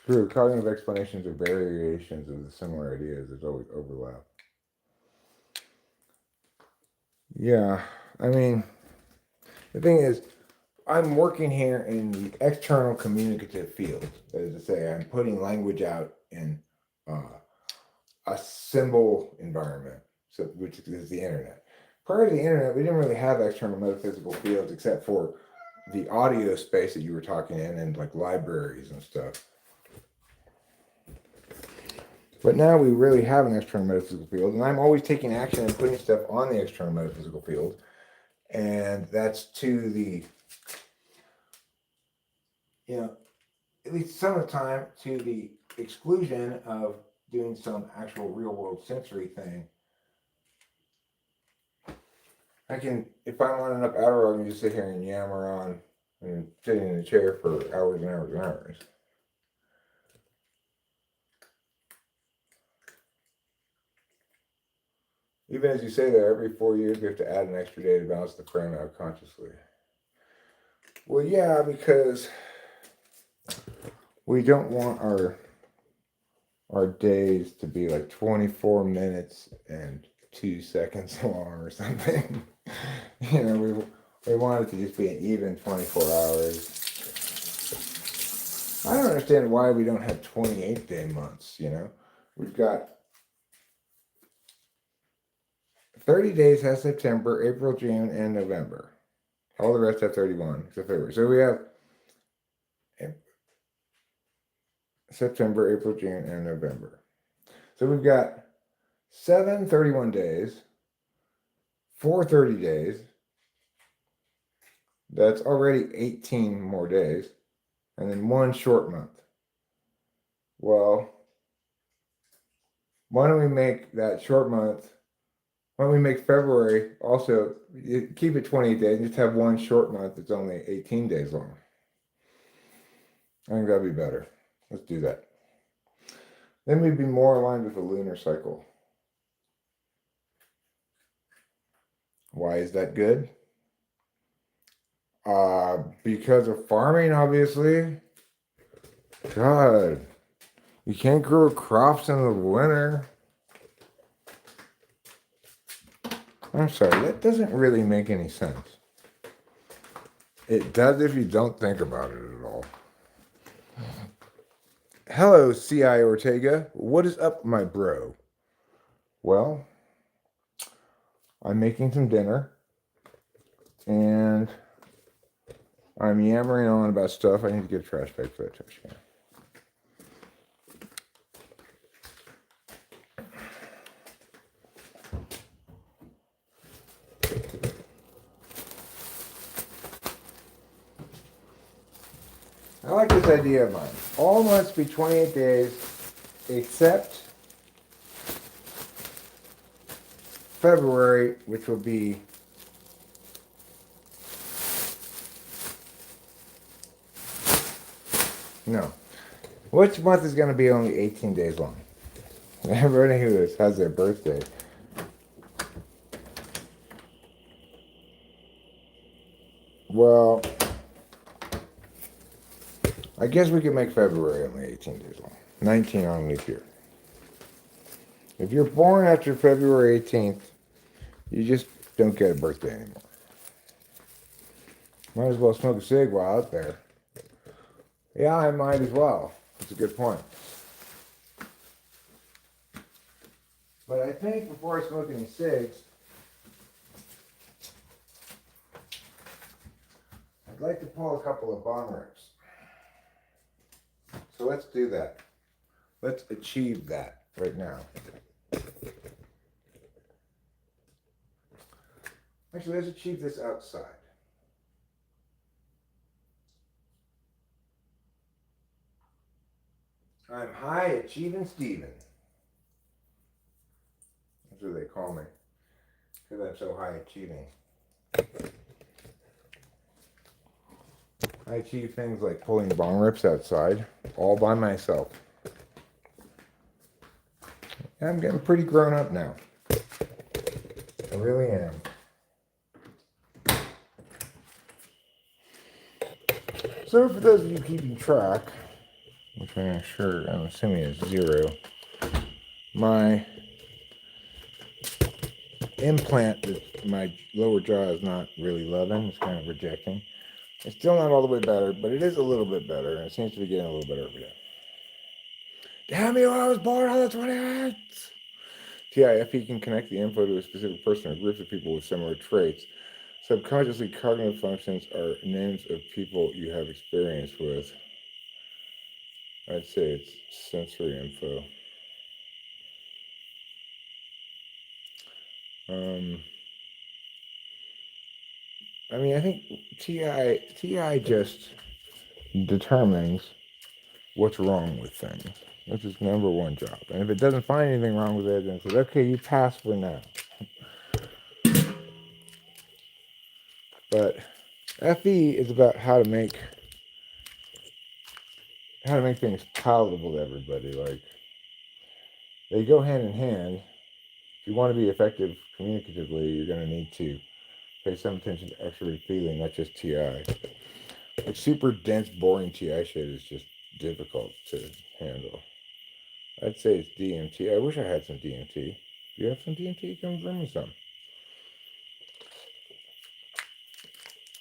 True, cognitive explanations are variations of the similar ideas. There's always overlap. Yeah, I mean, the thing is, I'm working here in the external communicative field. That is to say, I'm putting language out in a symbol environment, so which is the internet. Prior to the internet, we didn't really have external metaphysical fields except for the audio space that you were talking in and like libraries and stuff. But now we really have an external metaphysical field, and I'm always taking action and putting stuff on the external metaphysical field. And that's to the, at least some of the time, to the exclusion of doing some actual real world sensory thing. I can, if I'm on enough Adderall, I can just sit here and yammer on and sitting in a chair for hours and hours and hours. Even as you say that, every 4 years we have to add an extra day to balance the frame out consciously. Well, yeah, because we don't want our days to be like 24 minutes and 2 seconds long or something. We want it to just be an even 24 hours. I don't understand why we don't have 28-day months, We've got 30 days has September, April, June, and November. All the rest have 31, except February. So we have September, April, June, and November. So we've got 7 31 days, 4 30 days. That's already 18 more days. And then 1 short month. Well, why don't we make that short month? Why don't we make February also, keep it 28 days and just have 1 short month that's only 18 days long? I think that'd be better. Let's do that. Then we'd be more aligned with the lunar cycle. Why is that good? Because of farming, obviously. God, you can't grow crops in the winter. I'm sorry, that doesn't really make any sense. It does if you don't think about it at all. Hello, C.I. Ortega. What is up, my bro? Well, I'm making some dinner, and I'm yammering on about stuff. I need to get a trash bag for that trash can. I like this idea of mine. All months be 28 days, except February, which will be no. Which month is going to be only 18 days long? Everybody who has their birthday. Well, I guess we can make February only 18 days long. 19 on leap year. If you're born after February 18th, you just don't get a birthday anymore. Might as well smoke a cig while out there. Yeah, I might as well. That's a good point. But I think before I smoke any cigs, I'd like to pull a couple of bong rips. So let's do that. Let's achieve that right now. Actually, let's achieve this outside. I'm high achieving Steven. That's what they call me. Because I'm so high achieving. I achieve things like pulling bong rips outside all by myself. I'm getting pretty grown up now. I really am. So for those of you keeping track, which I'm assuming is 0, my implant that my lower jaw is not really loving, it's kind of rejecting. It's still not all the way better, but it is a little bit better, and it seems to be getting a little better every day. Damn you, I was born on the 28th! TIFE can connect the info to a specific person or groups of people with similar traits. Subconsciously, cognitive functions are names of people you have experience with. I'd say it's sensory info. I think TI just determines what's wrong with things. That's its number one job. And if it doesn't find anything wrong with it, then it says, okay, you pass for now. But FE is about how to make things palatable to everybody. Like, they go hand in hand. If you want to be effective communicatively, you're going to need to pay some attention to extroverted feeling, not just TI. Like super dense, boring TI shit is just difficult to handle. I'd say it's DMT. I wish I had some DMT. Do you have some DMT? Come bring me some.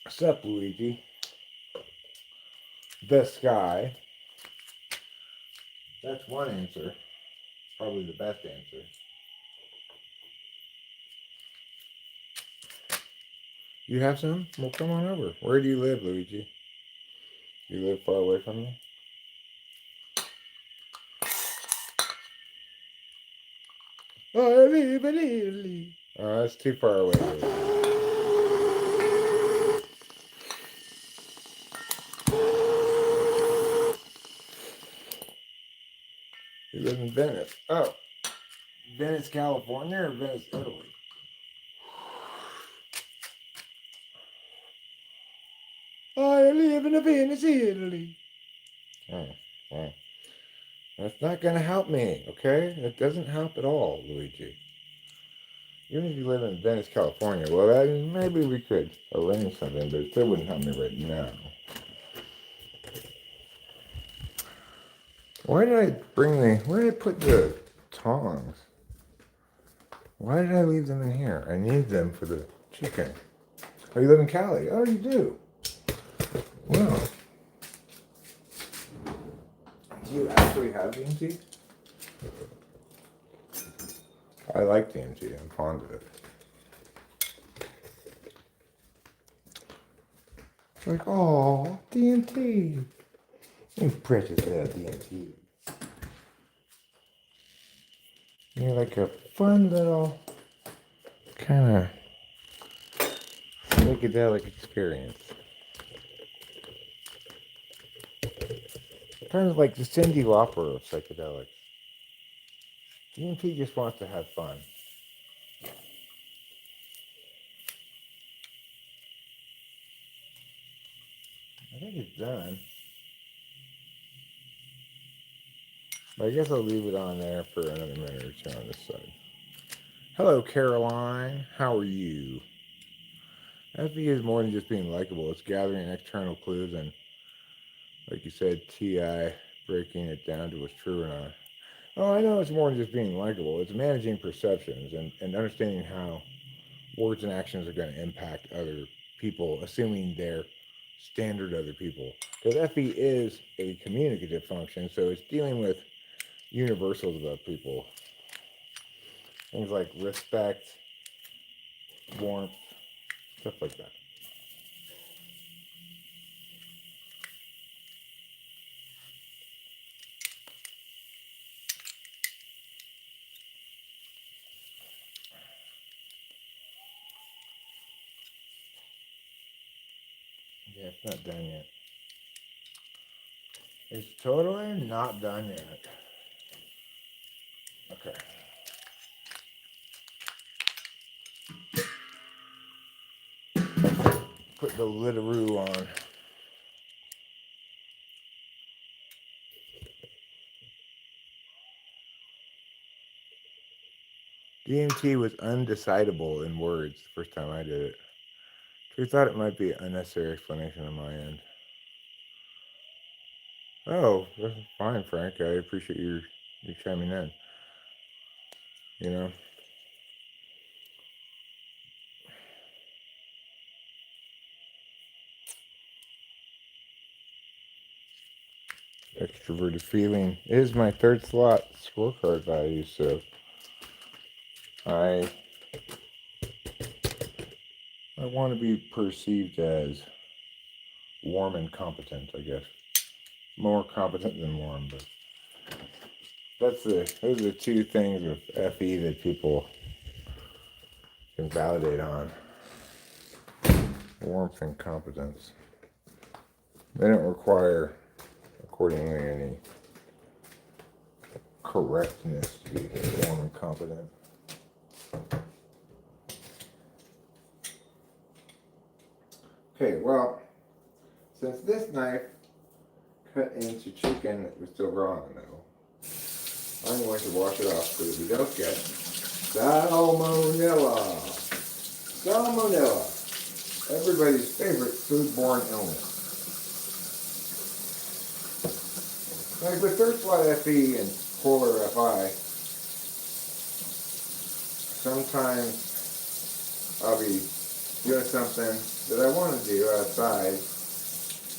Sup, Luigi? The sky. That's one answer. Probably the best answer. You have some? Well, come on over. Where do you live, Luigi? Do you live far away from me? I live in Italy. Oh, that's too far away. You live in Venice. Oh, Venice, California, or Venice, Italy? I live in Venice, Italy. Oh, well. That's not going to help me, okay? It doesn't help at all, Luigi. Even if you live in Venice, California, well, maybe we could arrange something, but it still wouldn't help me right now. Where did I put the tongs? Why did I leave them in here? I need them for the chicken. Oh, you live in Cali? Oh, you do? Well, do you actually have DMT? I like DMT. I'm fond of it. It's like, oh, DMT. You precious little DMT. You're like a fun little kind of psychedelic experience. Kind of like the Cindy Lauper of psychedelics. DMT just wants to have fun. I think it's done. I guess I'll leave it on there for another minute or two on this side. Hello, Caroline. How are you? FE is more than just being likable. It's gathering external clues and, like you said, TI, breaking it down to what's true or not. Oh, I know it's more than just being likable. It's managing perceptions and understanding how words and actions are going to impact other people, assuming they're standard other people. Because FE is a communicative function, so it's dealing with universals about people. Things like respect, warmth, stuff like that. Yeah, it's not done yet. It's totally not done yet. Okay. Put the lidaroo on. DMT was undecidable in words the first time I did it. We thought it might be an unnecessary explanation on my end. Oh, that's fine, Frank. I appreciate you chiming in. You know, extroverted feeling is my third slot scorecard value, so I want to be perceived as warm and competent, I guess. More competent than warm, but those are the two things with FE that people can validate on. Warmth and competence. They don't require, accordingly, any correctness to be warm and competent. Okay, well, since this knife cut into chicken that was still raw in the middle, I'm going to wash it off so that we don't get salmonella. Salmonella, everybody's favorite foodborne illness. Like with third slot FE and polar FI, sometimes I'll be doing something that I want to do outside,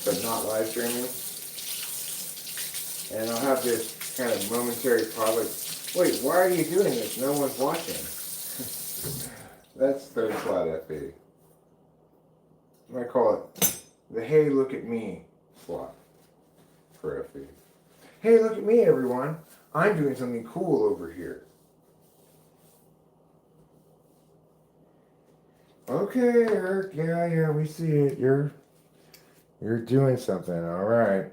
but not live streaming. And I'll have this kind of momentary pause like, wait, why are you doing this? No one's watching. That's third slot FE. I call it the hey, look at me slot for FE. Hey, look at me, everyone. I'm doing something cool over here. Okay, Eric. Yeah, we see it. You're doing something. All right.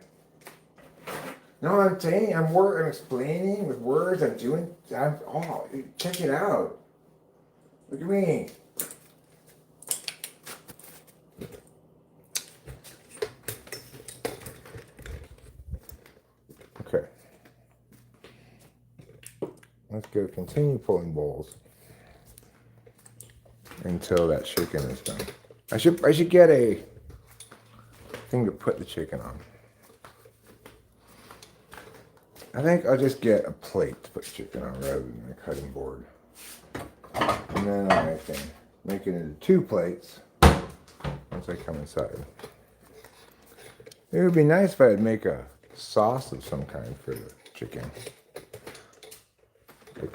No, I'm saying I'm explaining with words. Check it out. Look at me. Okay. Let's go continue pulling bowls until that chicken is done. I should get a thing to put the chicken on. I think I'll just get a plate to put the chicken on rather than a cutting board. And then I can make it into 2 plates once I come inside. It would be nice if I'd make a sauce of some kind for the chicken. I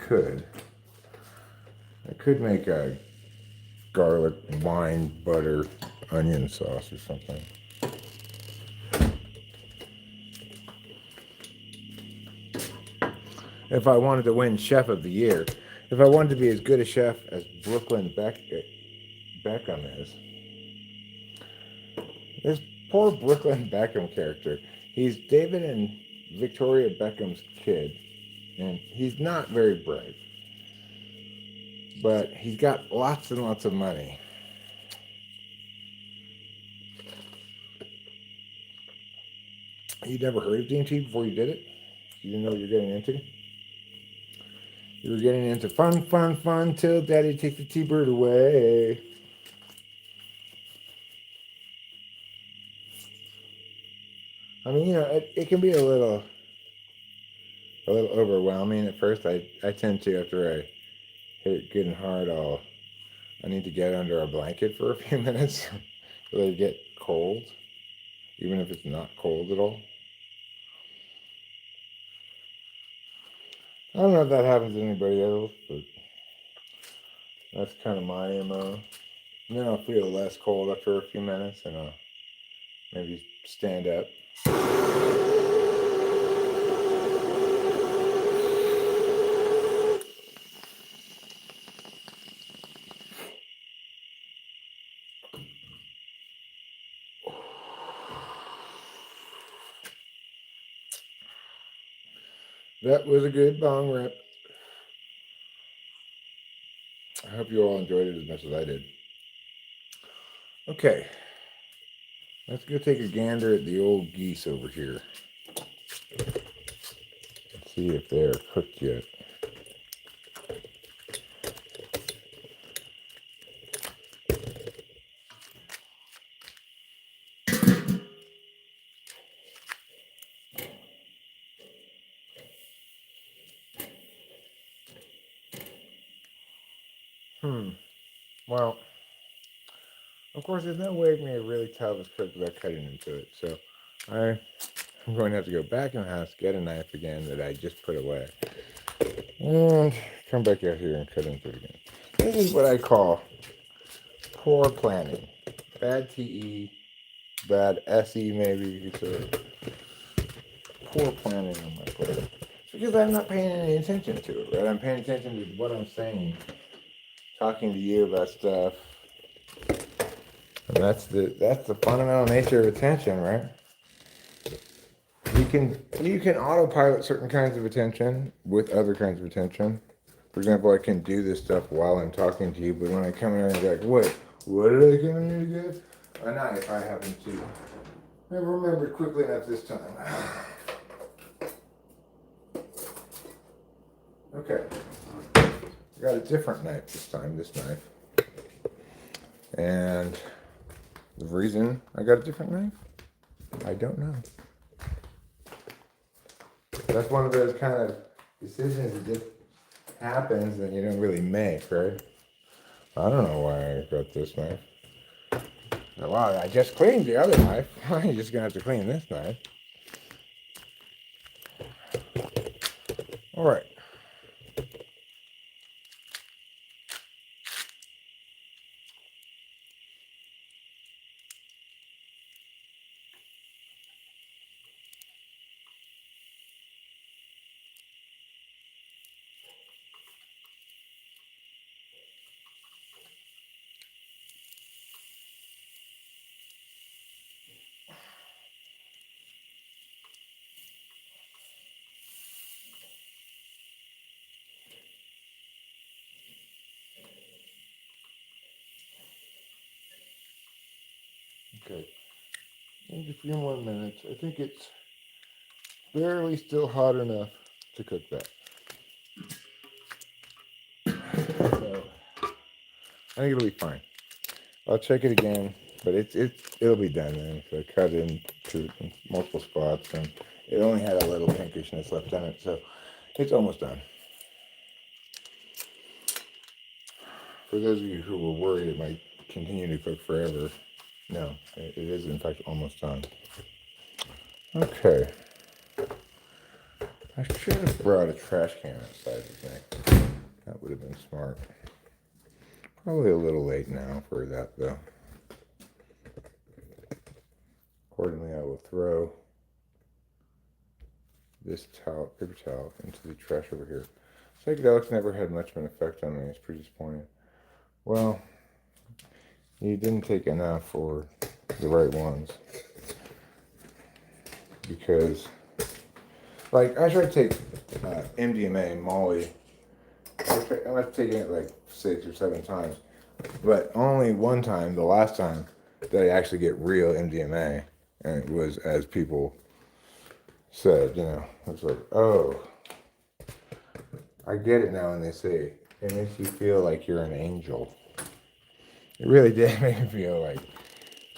could make a garlic, wine, butter, onion sauce or something. If I wanted to win Chef of the Year, if I wanted to be as good a chef as Beckham is, this poor Brooklyn Beckham character, he's David and Victoria Beckham's kid, and he's not very bright, but he's got lots and lots of money. You never heard of DMT before you did it? You know what you're getting into? You're getting into fun, fun, fun till Daddy takes the T-bird away. I mean, it can be a little overwhelming at first. I tend to, after I hit it good and hard, I need to get under a blanket for a few minutes so they get cold, even if it's not cold at all. I don't know if that happens to anybody else, but that's kind of my MO. And then I'll feel less cold after a few minutes, and I'll maybe stand up. That was a good bong rip. I hope you all enjoyed it as much as I did. Okay, let's go take a gander at the old geese over here. Let's see if they're cooked yet. Well, of course, there's no way for me to really tell if it's cooked without cutting into it. So I'm going to have to go back in the house, get a knife again that I just put away, and come back out here and cut into it again. This is what I call poor planning. Bad TE, bad SE maybe you could say. Poor planning on my part. It's because I'm not paying any attention to it, right? I'm paying attention to what I'm saying, talking to you about stuff. And that's the fundamental nature of attention, right? You can autopilot certain kinds of attention with other kinds of attention. For example, I can do this stuff while I'm talking to you, but when I come in and be like, wait, what did I come in here to get? A knife, I happen to never remembered quickly enough this time. Okay. I got a different knife this time, this knife. And the reason I got a different knife, I don't know. That's one of those kind of decisions that just happens and you don't really make, right? I don't know why I got this knife. Well, I just cleaned the other knife. I'm just going to have to clean this knife. All right. Okay. Maybe a few more minutes. I think it's barely still hot enough to cook that. So I think it'll be fine. I'll check it again, but it'll be done then. So I cut it into multiple spots, and it only had a little pinkishness left on it, so it's almost done. For those of you who were worried it might continue to cook forever, no, it is in fact almost done. Okay. I should have brought a trash can outside with me. That would have been smart. Probably a little late now for that though. Accordingly, I will throw this paper towel into the trash over here. Psychedelics never had much of an effect on me. It's pretty disappointing. Well, you didn't take enough for the right ones. Because, like, I tried to take MDMA and Molly. I must have taken it like 6 or 7 times. But only one time, the last time, did I actually get real MDMA. And it was as people said, it's like, oh, I get it now when they say it makes you feel like you're an angel. It really did make me feel like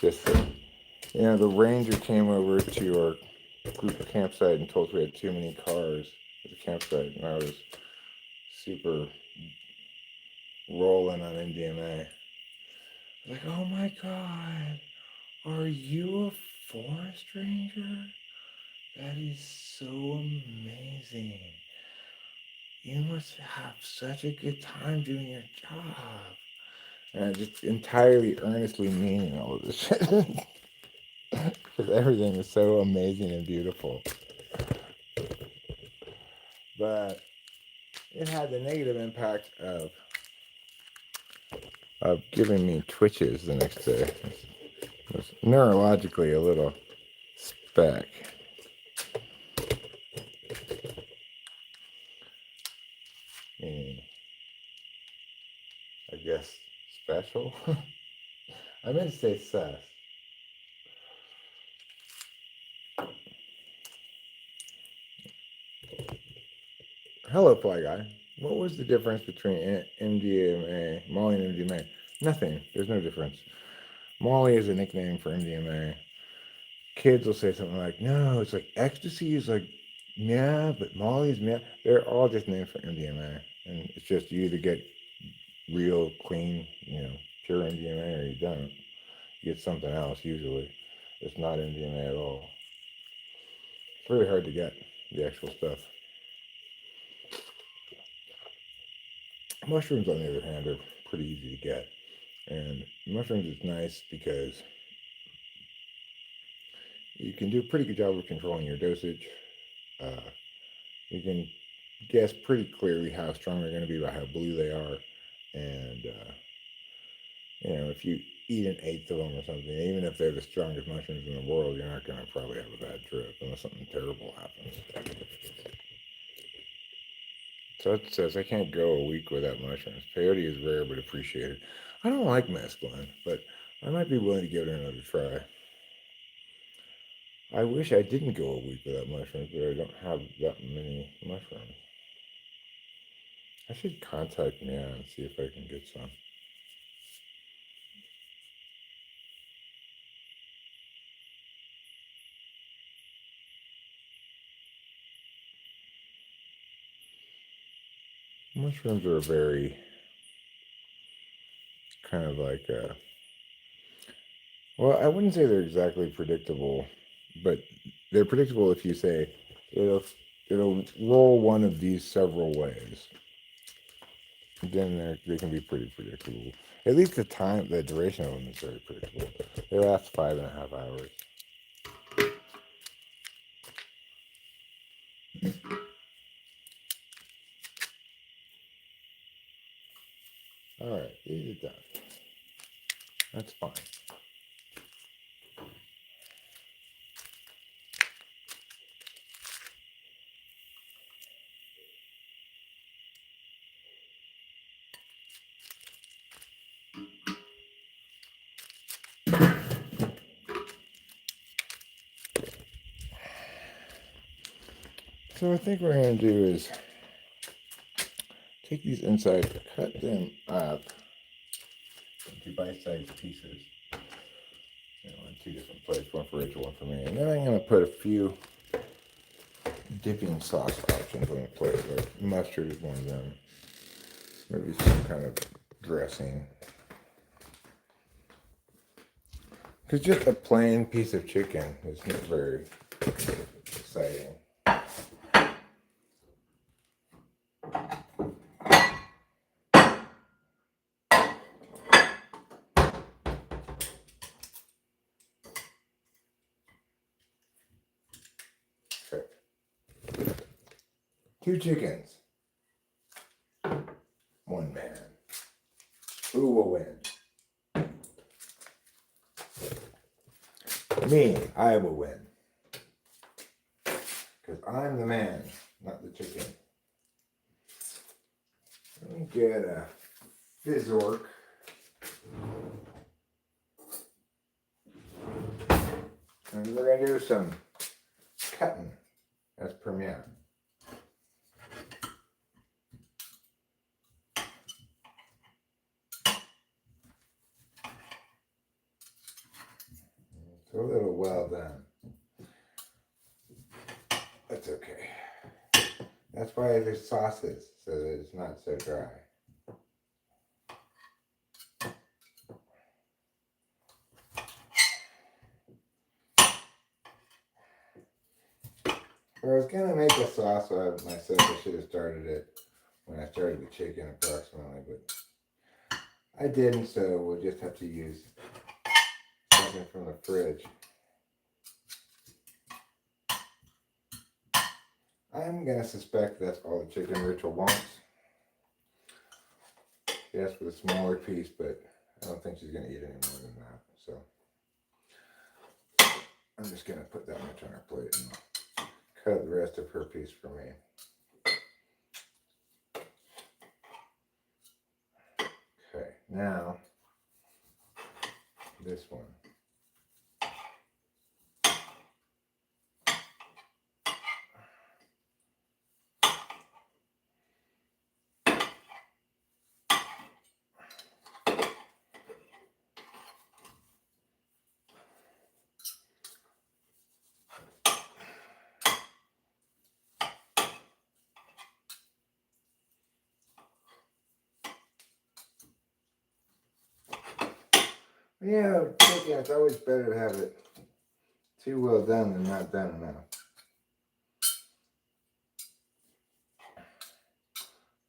just, the ranger came over to our group campsite and told us we had too many cars at the campsite, and I was super rolling on MDMA. Like, oh my god, are you a forest ranger? That is so amazing. You must have such a good time doing your job. And I just entirely earnestly meaning all of this shit. Because everything is so amazing and beautiful. But it had the negative impact of giving me twitches the next day. It was neurologically a little speck. Meaning, I guess, special? I meant to say sus. Hello, Fly Guy. What was the difference between MDMA, Molly and MDMA? Nothing. There's no difference. Molly is a nickname for MDMA. Kids will say something like, no, it's like ecstasy is like, yeah, but Molly's, yeah. They're all just names for MDMA. And it's just you either get real, clean, pure MDMA or you don't. You get something else usually. It's not MDMA at all. It's really hard to get the actual stuff. Mushrooms, on the other hand, are pretty easy to get. And mushrooms is nice because you can do a pretty good job of controlling your dosage. Uh, you can guess pretty clearly how strong they're going to be by how blue they are. And, if you eat an eighth of them or something, even if they're the strongest mushrooms in the world, you're not going to probably have a bad trip unless something terrible happens. So it says I can't go a week without mushrooms. Peyote is rare but appreciated. I don't like mescaline, but I might be willing to give it another try. I wish I didn't go a week without mushrooms, but I don't have that many mushrooms. I should contact Mia and see if I can get some. Mushrooms are very kind of like, well, I wouldn't say they're exactly predictable, but they're predictable if you say it'll roll one of these several ways. Then they can be pretty predictable. At least the duration of them is very predictable. They last 5.5 hours. All right, these are done. That's fine. So I think what we're going to do is take these insides, cut them up into bite-sized pieces. On 2 different plates, one for Rachel, one for me. And then I'm going to put a few dipping sauce options on the plate. Like mustard is one of them. Maybe some kind of dressing. Because just a plain piece of chicken is not very exciting. Okay. 2 chickens. 1 man. Who will win? Me, I will win. Because I'm the man, not the chicken. Let me get a fizzork. And we're going to do some cutting. That's premier. It's a little well done. That's okay. That's why there's sauces, so that it's not so dry. If I was gonna make a sauce myself, I should have started it when I started the chicken approximately, but I didn't, so we'll just have to use something from the fridge. I'm gonna suspect that's all the chicken Rachel wants. She asked for the smaller piece, but I don't think she's gonna eat any more than that. So I'm just gonna put that much on her plate and cut the rest of her piece for me. Okay, now this one. Yeah, chicken, it's always better to have it too well done than not done enough.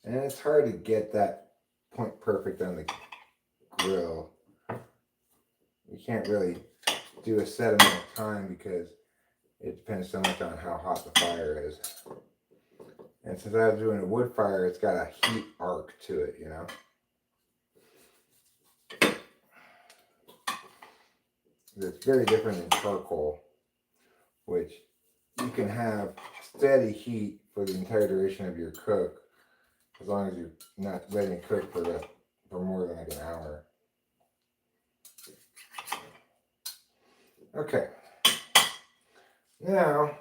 And it's hard to get that point perfect on the grill. You can't really do a set amount of time because it depends so much on how hot the fire is. And since I was doing a wood fire, it's got a heat arc to it, you know. It's very different than charcoal, which you can have steady heat for the entire duration of your cook, as long as you're not letting it cook for more than like an hour. Okay. Now,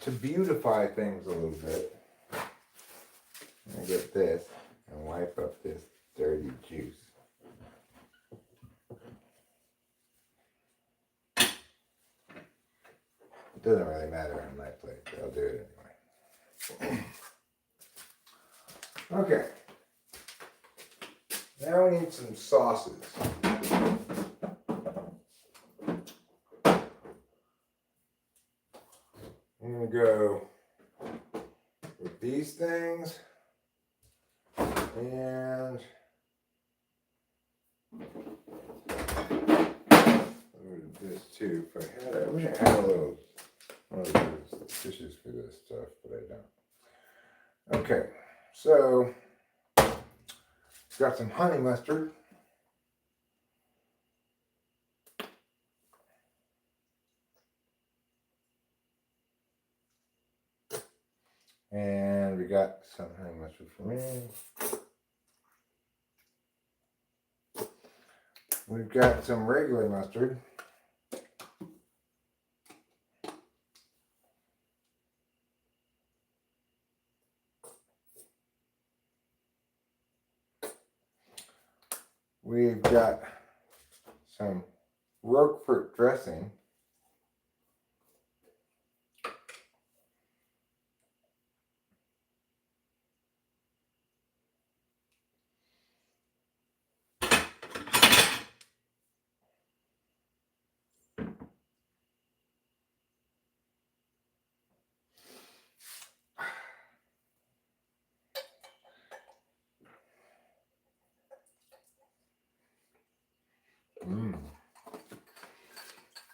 to beautify things a little bit, I'm gonna get this and wipe up this dirty juice. It doesn't really matter on my plate, but I'll do it anyway. Okay. Now we need some sauces. I'm gonna go with these things and this too. If I had, I wish I had one of those dishes for this stuff, but I don't. Okay, so got some honey mustard. And we got some honey mustard for me. We've got some regular mustard. We've got some Roquefort dressing.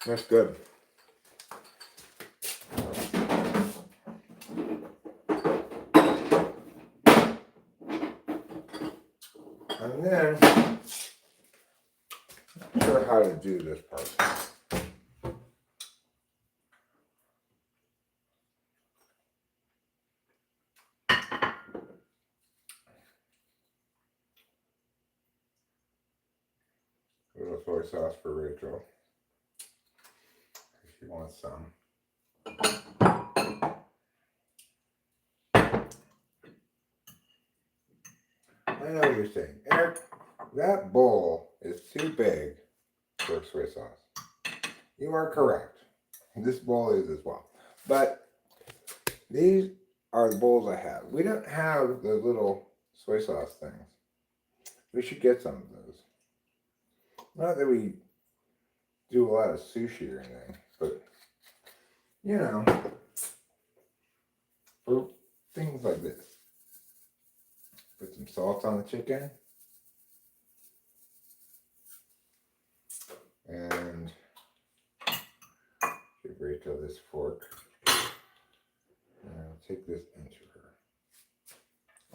That's good. And then, not sure how to do this part. A little soy sauce for Rachel. She wants some. I know what you're saying. Eric, that bowl is too big for soy sauce. You are correct. This bowl is as well. But these are the bowls I have. We don't have the little soy sauce things. We should get some of those. Not that we do a lot of sushi or anything, but you know, for things like this. Put some salt on the chicken. And give Rachel this fork. And I'll take this into her,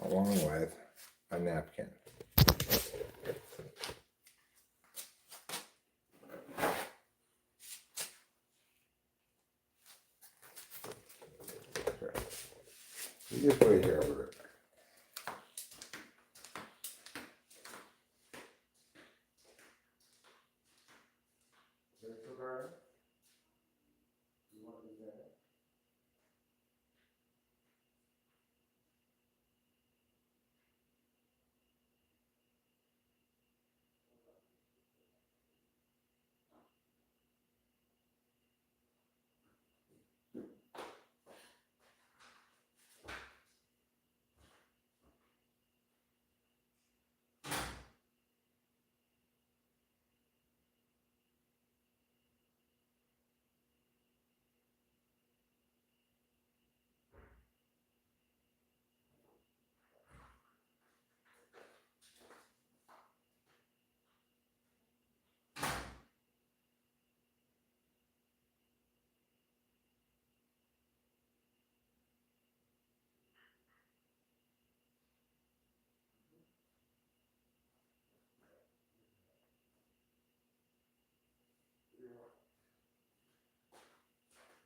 along with a napkin. Okay. You just wait here, I'll be right back.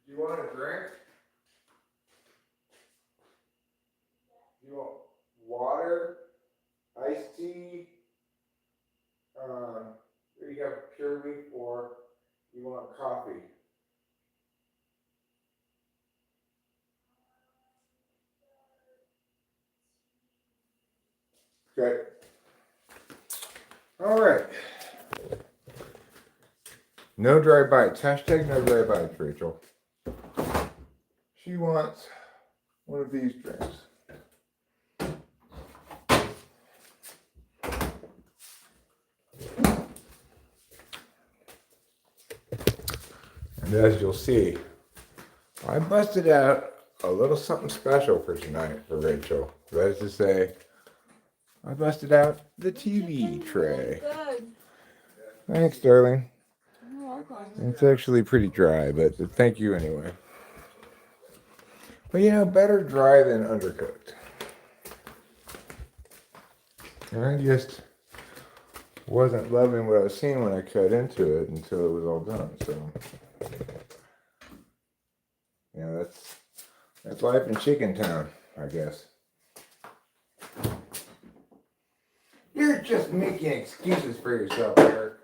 Do you want a drink? Do you want water, iced tea? You have pure wheat, or you want coffee? Okay. All right. No dry bites. Hashtag no dry bites, Rachel. She wants one of these drinks. And as you'll see, I busted out a little something special for tonight for Rachel. That is to say, I busted out the TV tray. Good. Thanks, darling. You're welcome. It's actually pretty dry, but thank you anyway. But you know, better dry than undercooked. And I just wasn't loving what I was seeing when I cut into it until it was all done. So, yeah, that's life in Chicken Town, I guess. You're just making excuses for yourself, Eric.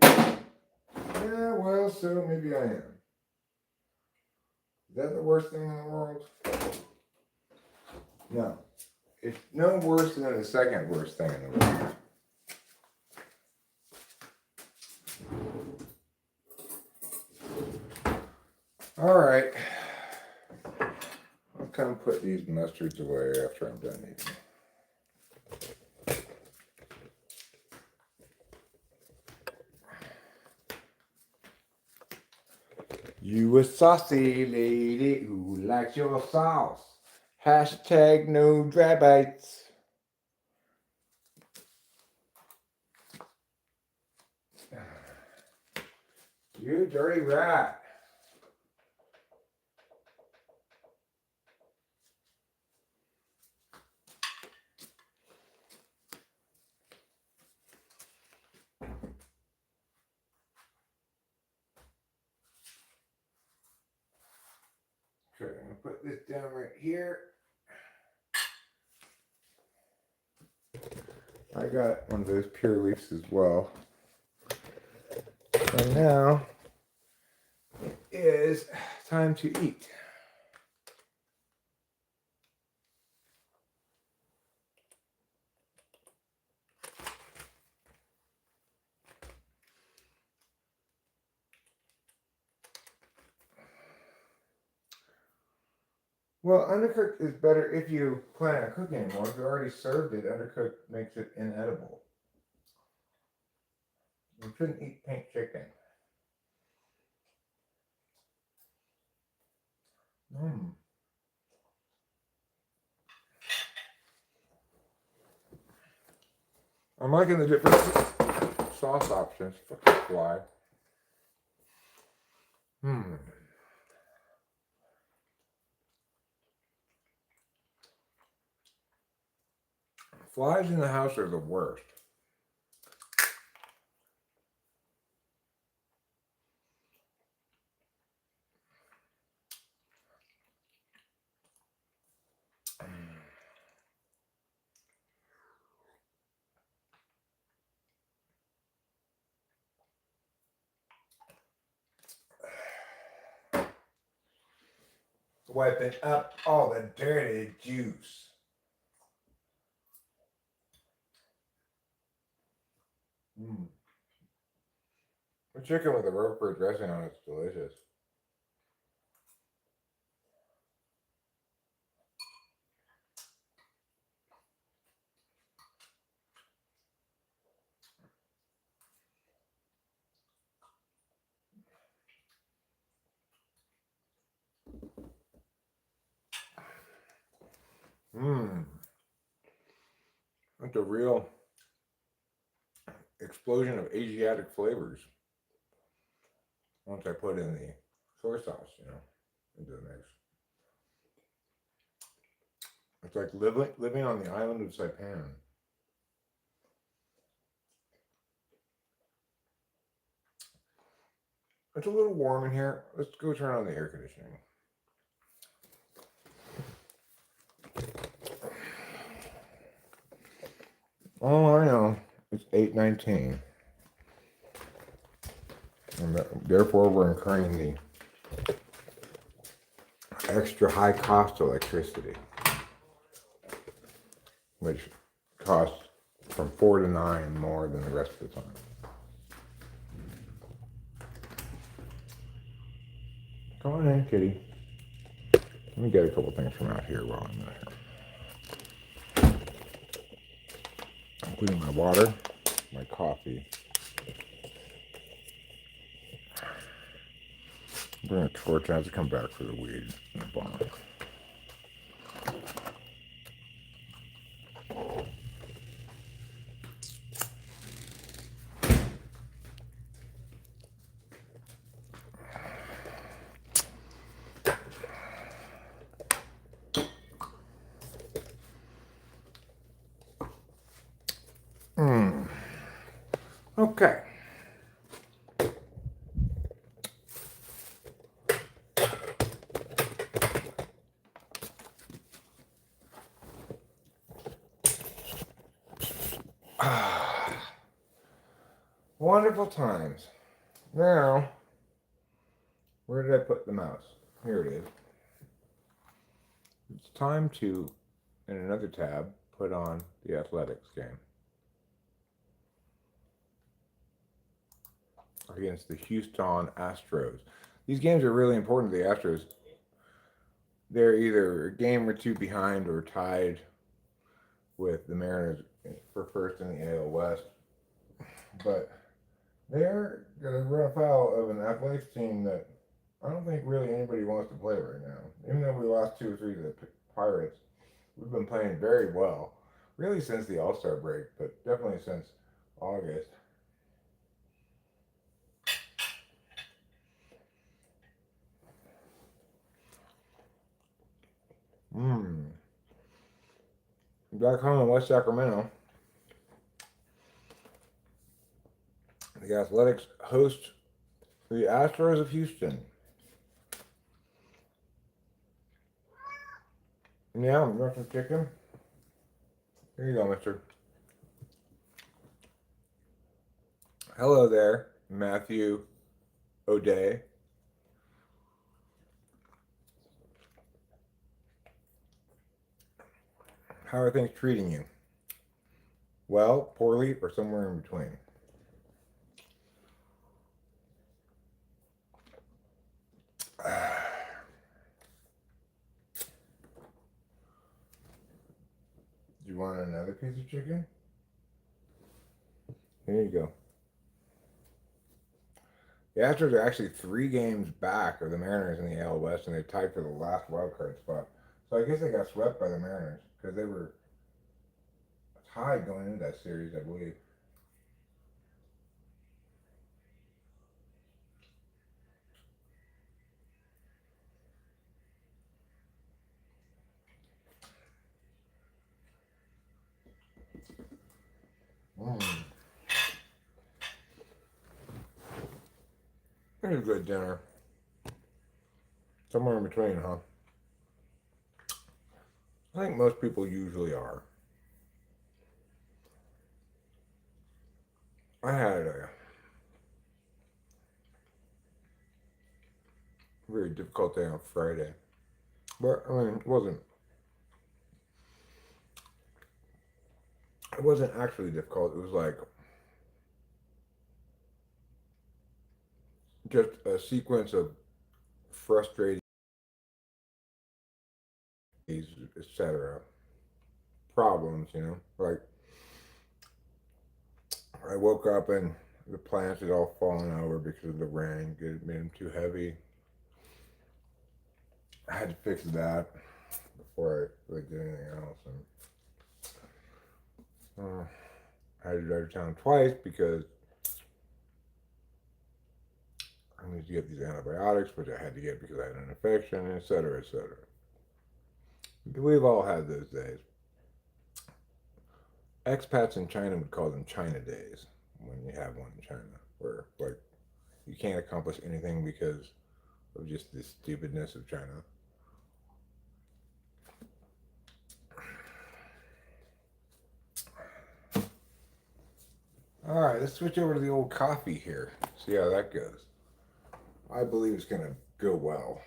Yeah, well, so maybe I am. Is that the worst thing in the world? No. It's no worse than the second worst thing in the world. All right. I'll come put these mustards away after I'm done eating. You a saucy lady who likes your sauce. Hashtag no dry bites. You dirty rat. Okay, I'm gonna put this down right here. I got one of those pure leaves as well. And now it is time to eat. Well, undercooked is better if you plan on cooking anymore. If you already served it, undercooked makes it inedible. You shouldn't eat pink chicken. Mm. I'm liking the different sauce options. Fucking fly. Hmm. Flies in the house are the worst. Wiping up all the dirty juice. Mm. The chicken with the Roquefort dressing on it's delicious. Mmm. That's a real explosion of Asiatic flavors once I put in the soy sauce, into the mix. It's like living on the island of Saipan. It's a little warm in here. Let's go turn on the air conditioning. Oh, I know. It's 8:19. And therefore, we're incurring the extra high cost electricity, which costs from 4 to 9 more than the rest of the time. Come on in, kitty. Let me get a couple things from out here while I'm in here. Including my water, my coffee. Bring a torch. I have to come back for the weed in the barn. Okay. Wonderful times. Now, where did I put the mouse? Here it is. It's time to, in another tab, put on the athletics game against the Houston Astros. These games are really important to the Astros. They're either a game or two behind or tied with the Mariners for first in the AL West. But they're going to run afoul of an athletics team that I don't think really anybody wants to play right now. Even though we lost 2 or 3 to the Pirates, we've been playing very well, really since the All-Star break, but definitely since August. Back home in West Sacramento, the Athletics host the Astros of Houston. Yeah, you want some chicken? Here you go, mister. Hello there, Matthew O'Day. How are things treating you? Well, poorly, or somewhere in between? piece of chicken? Here you go. The Astros are actually 3 games back of the Mariners in the AL West, and they tied for the last wild card spot. So I guess they got swept by the Mariners because they were tied going into that series, I believe. Mm. It was a good dinner. Somewhere in between, huh? I think most people usually are. I had a very difficult day on Friday. But I mean, it wasn't actually difficult. It was like just a sequence of frustrating, etc. problems, Like I woke up and the plants had all fallen over because of the rain. It made them too heavy. I had to fix that before I really did anything else. And I had to drive to town twice because I needed to get these antibiotics, which I had to get because I had an infection, etc., etc. We've all had those days. Expats in China would call them China days when you have one in China, where like you can't accomplish anything because of just the stupidness of China. All right, let's switch over to the old coffee here. See how that goes. I believe it's gonna go well.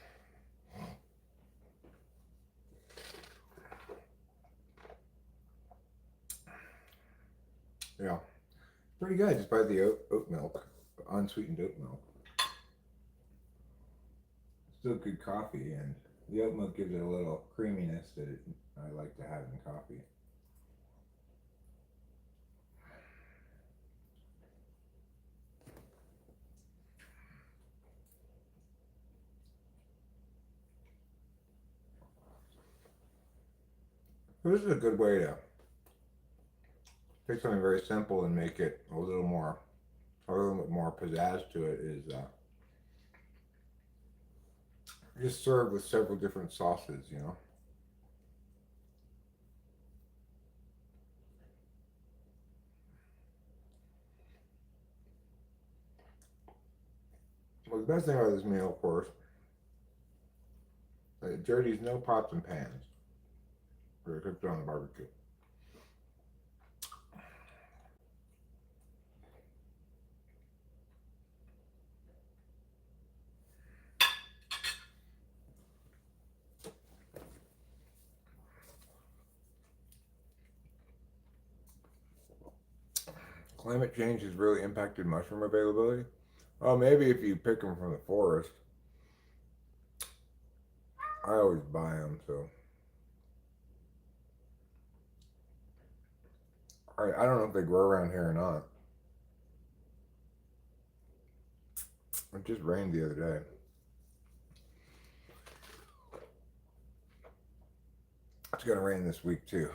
Yeah, pretty good despite the oat milk, unsweetened oat milk. Still good coffee, and the oat milk gives it a little creaminess that I like to have in coffee. So this is a good way to take something very simple and make it a little bit more pizzazz to it. Is just served with several different sauces. Well, the best thing about this meal, of course, Dirty's no pots and pans. They're cooked on the barbecue. Climate change has really impacted mushroom availability. Well, maybe if you pick them from the forest. I always buy them, so I don't know if they grow around here or not. It just rained the other day. It's gonna rain this week too.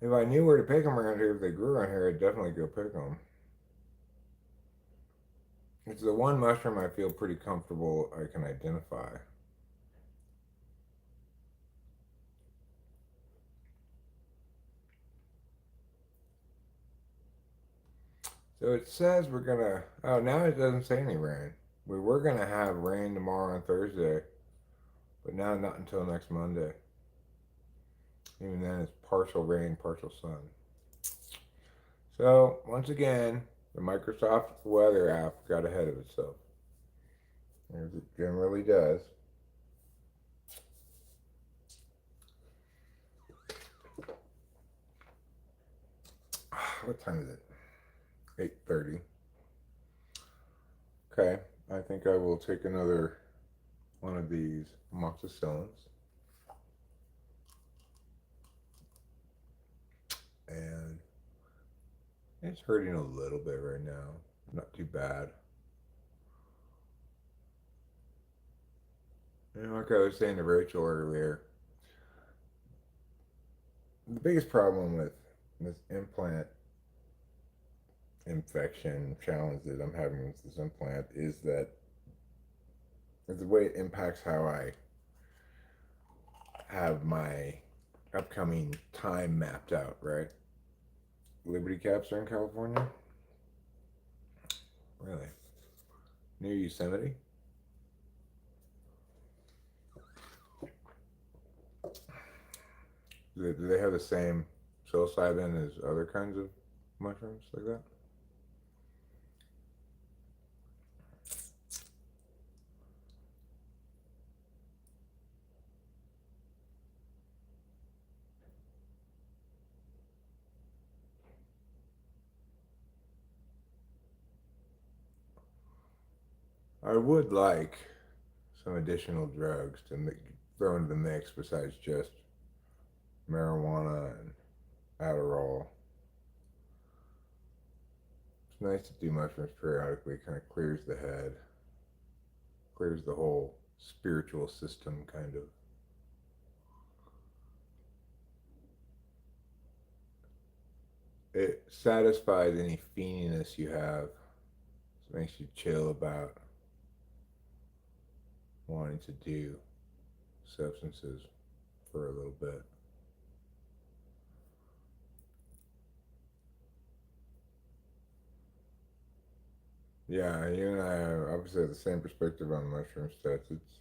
If I knew where to pick them around here, if they grew around here, I'd definitely go pick them. It's the one mushroom I feel pretty comfortable I can identify. So it says we're gonna. Oh, now it doesn't say any rain. We were gonna have rain tomorrow and Thursday, but now not until next Monday. Even then, it's partial rain, partial sun. So once again, the Microsoft Weather app got ahead of itself, as it generally does. What time is it? 8:30. Okay, I think I will take another one of these amoxicillins. It's hurting a little bit right now. Not too bad. And like I was saying to Rachel earlier, the biggest problem with this implant infection challenge that I'm having with this implant is that the way it impacts how I have my upcoming time mapped out, right? Liberty caps are in California? Really? Near Yosemite? Do they have the same psilocybin as other kinds of mushrooms like that? I would like some additional drugs to throw into the mix besides just marijuana and Adderall. It's nice to do mushrooms periodically. It kind of clears the head, clears the whole spiritual system, kind of. It satisfies any fiendiness you have. It makes you chill about wanting to do substances for a little bit. Yeah, you and I obviously have the same perspective on mushroom stuff. It's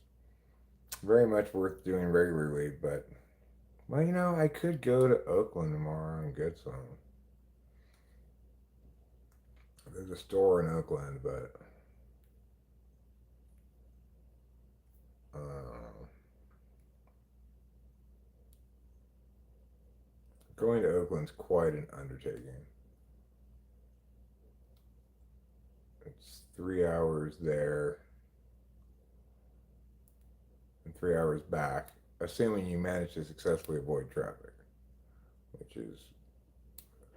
very much worth doing regularly, but well, I could go to Oakland tomorrow and get some. There's a store in Oakland, but uh, going to Oakland's quite an undertaking. It's 3 hours there and 3 hours back, assuming you manage to successfully avoid traffic, which is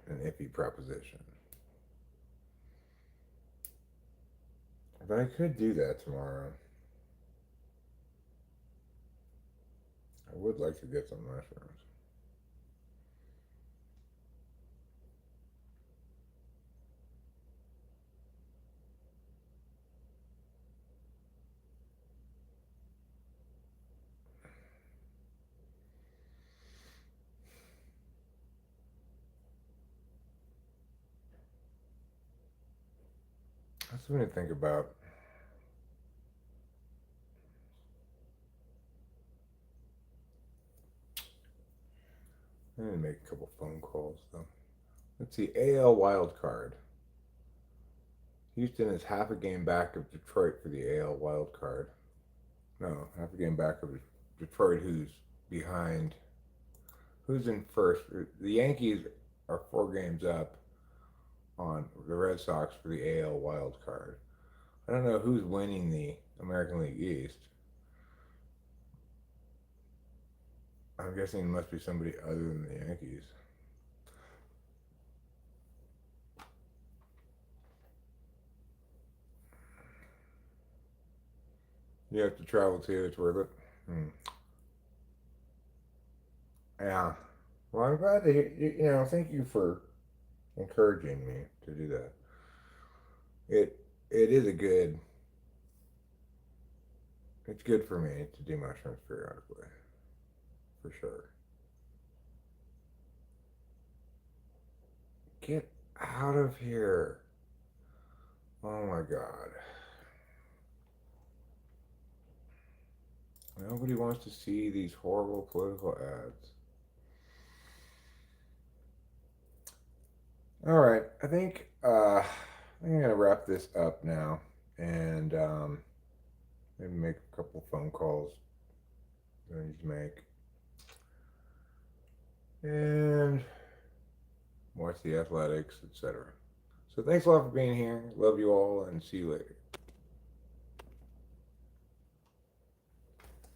an iffy proposition. But I could do that tomorrow. I would like to get some mushrooms. That's something to think about. I need to make a couple phone calls though. Let's see, AL wild card. Houston is half a game back of Detroit for the AL wild card. No, half a game back of Detroit, who's behind. Who's in first? The Yankees are 4 games up on the Red Sox for the AL wild card. I don't know who's winning the American League East. I'm guessing it must be somebody other than the Yankees. You have to travel too. It's worth it. Hmm. Yeah. Well, I'm glad to hear. Thank you for encouraging me to do that. It is a good. It's good for me to do mushrooms periodically, for sure. Get out of here! Oh my god! Nobody wants to see these horrible political ads. All right, I'm gonna wrap this up now, and maybe make a couple phone calls that I need to make, and watch the athletics, etc. So thanks a lot for being here. Love you all, and see you later.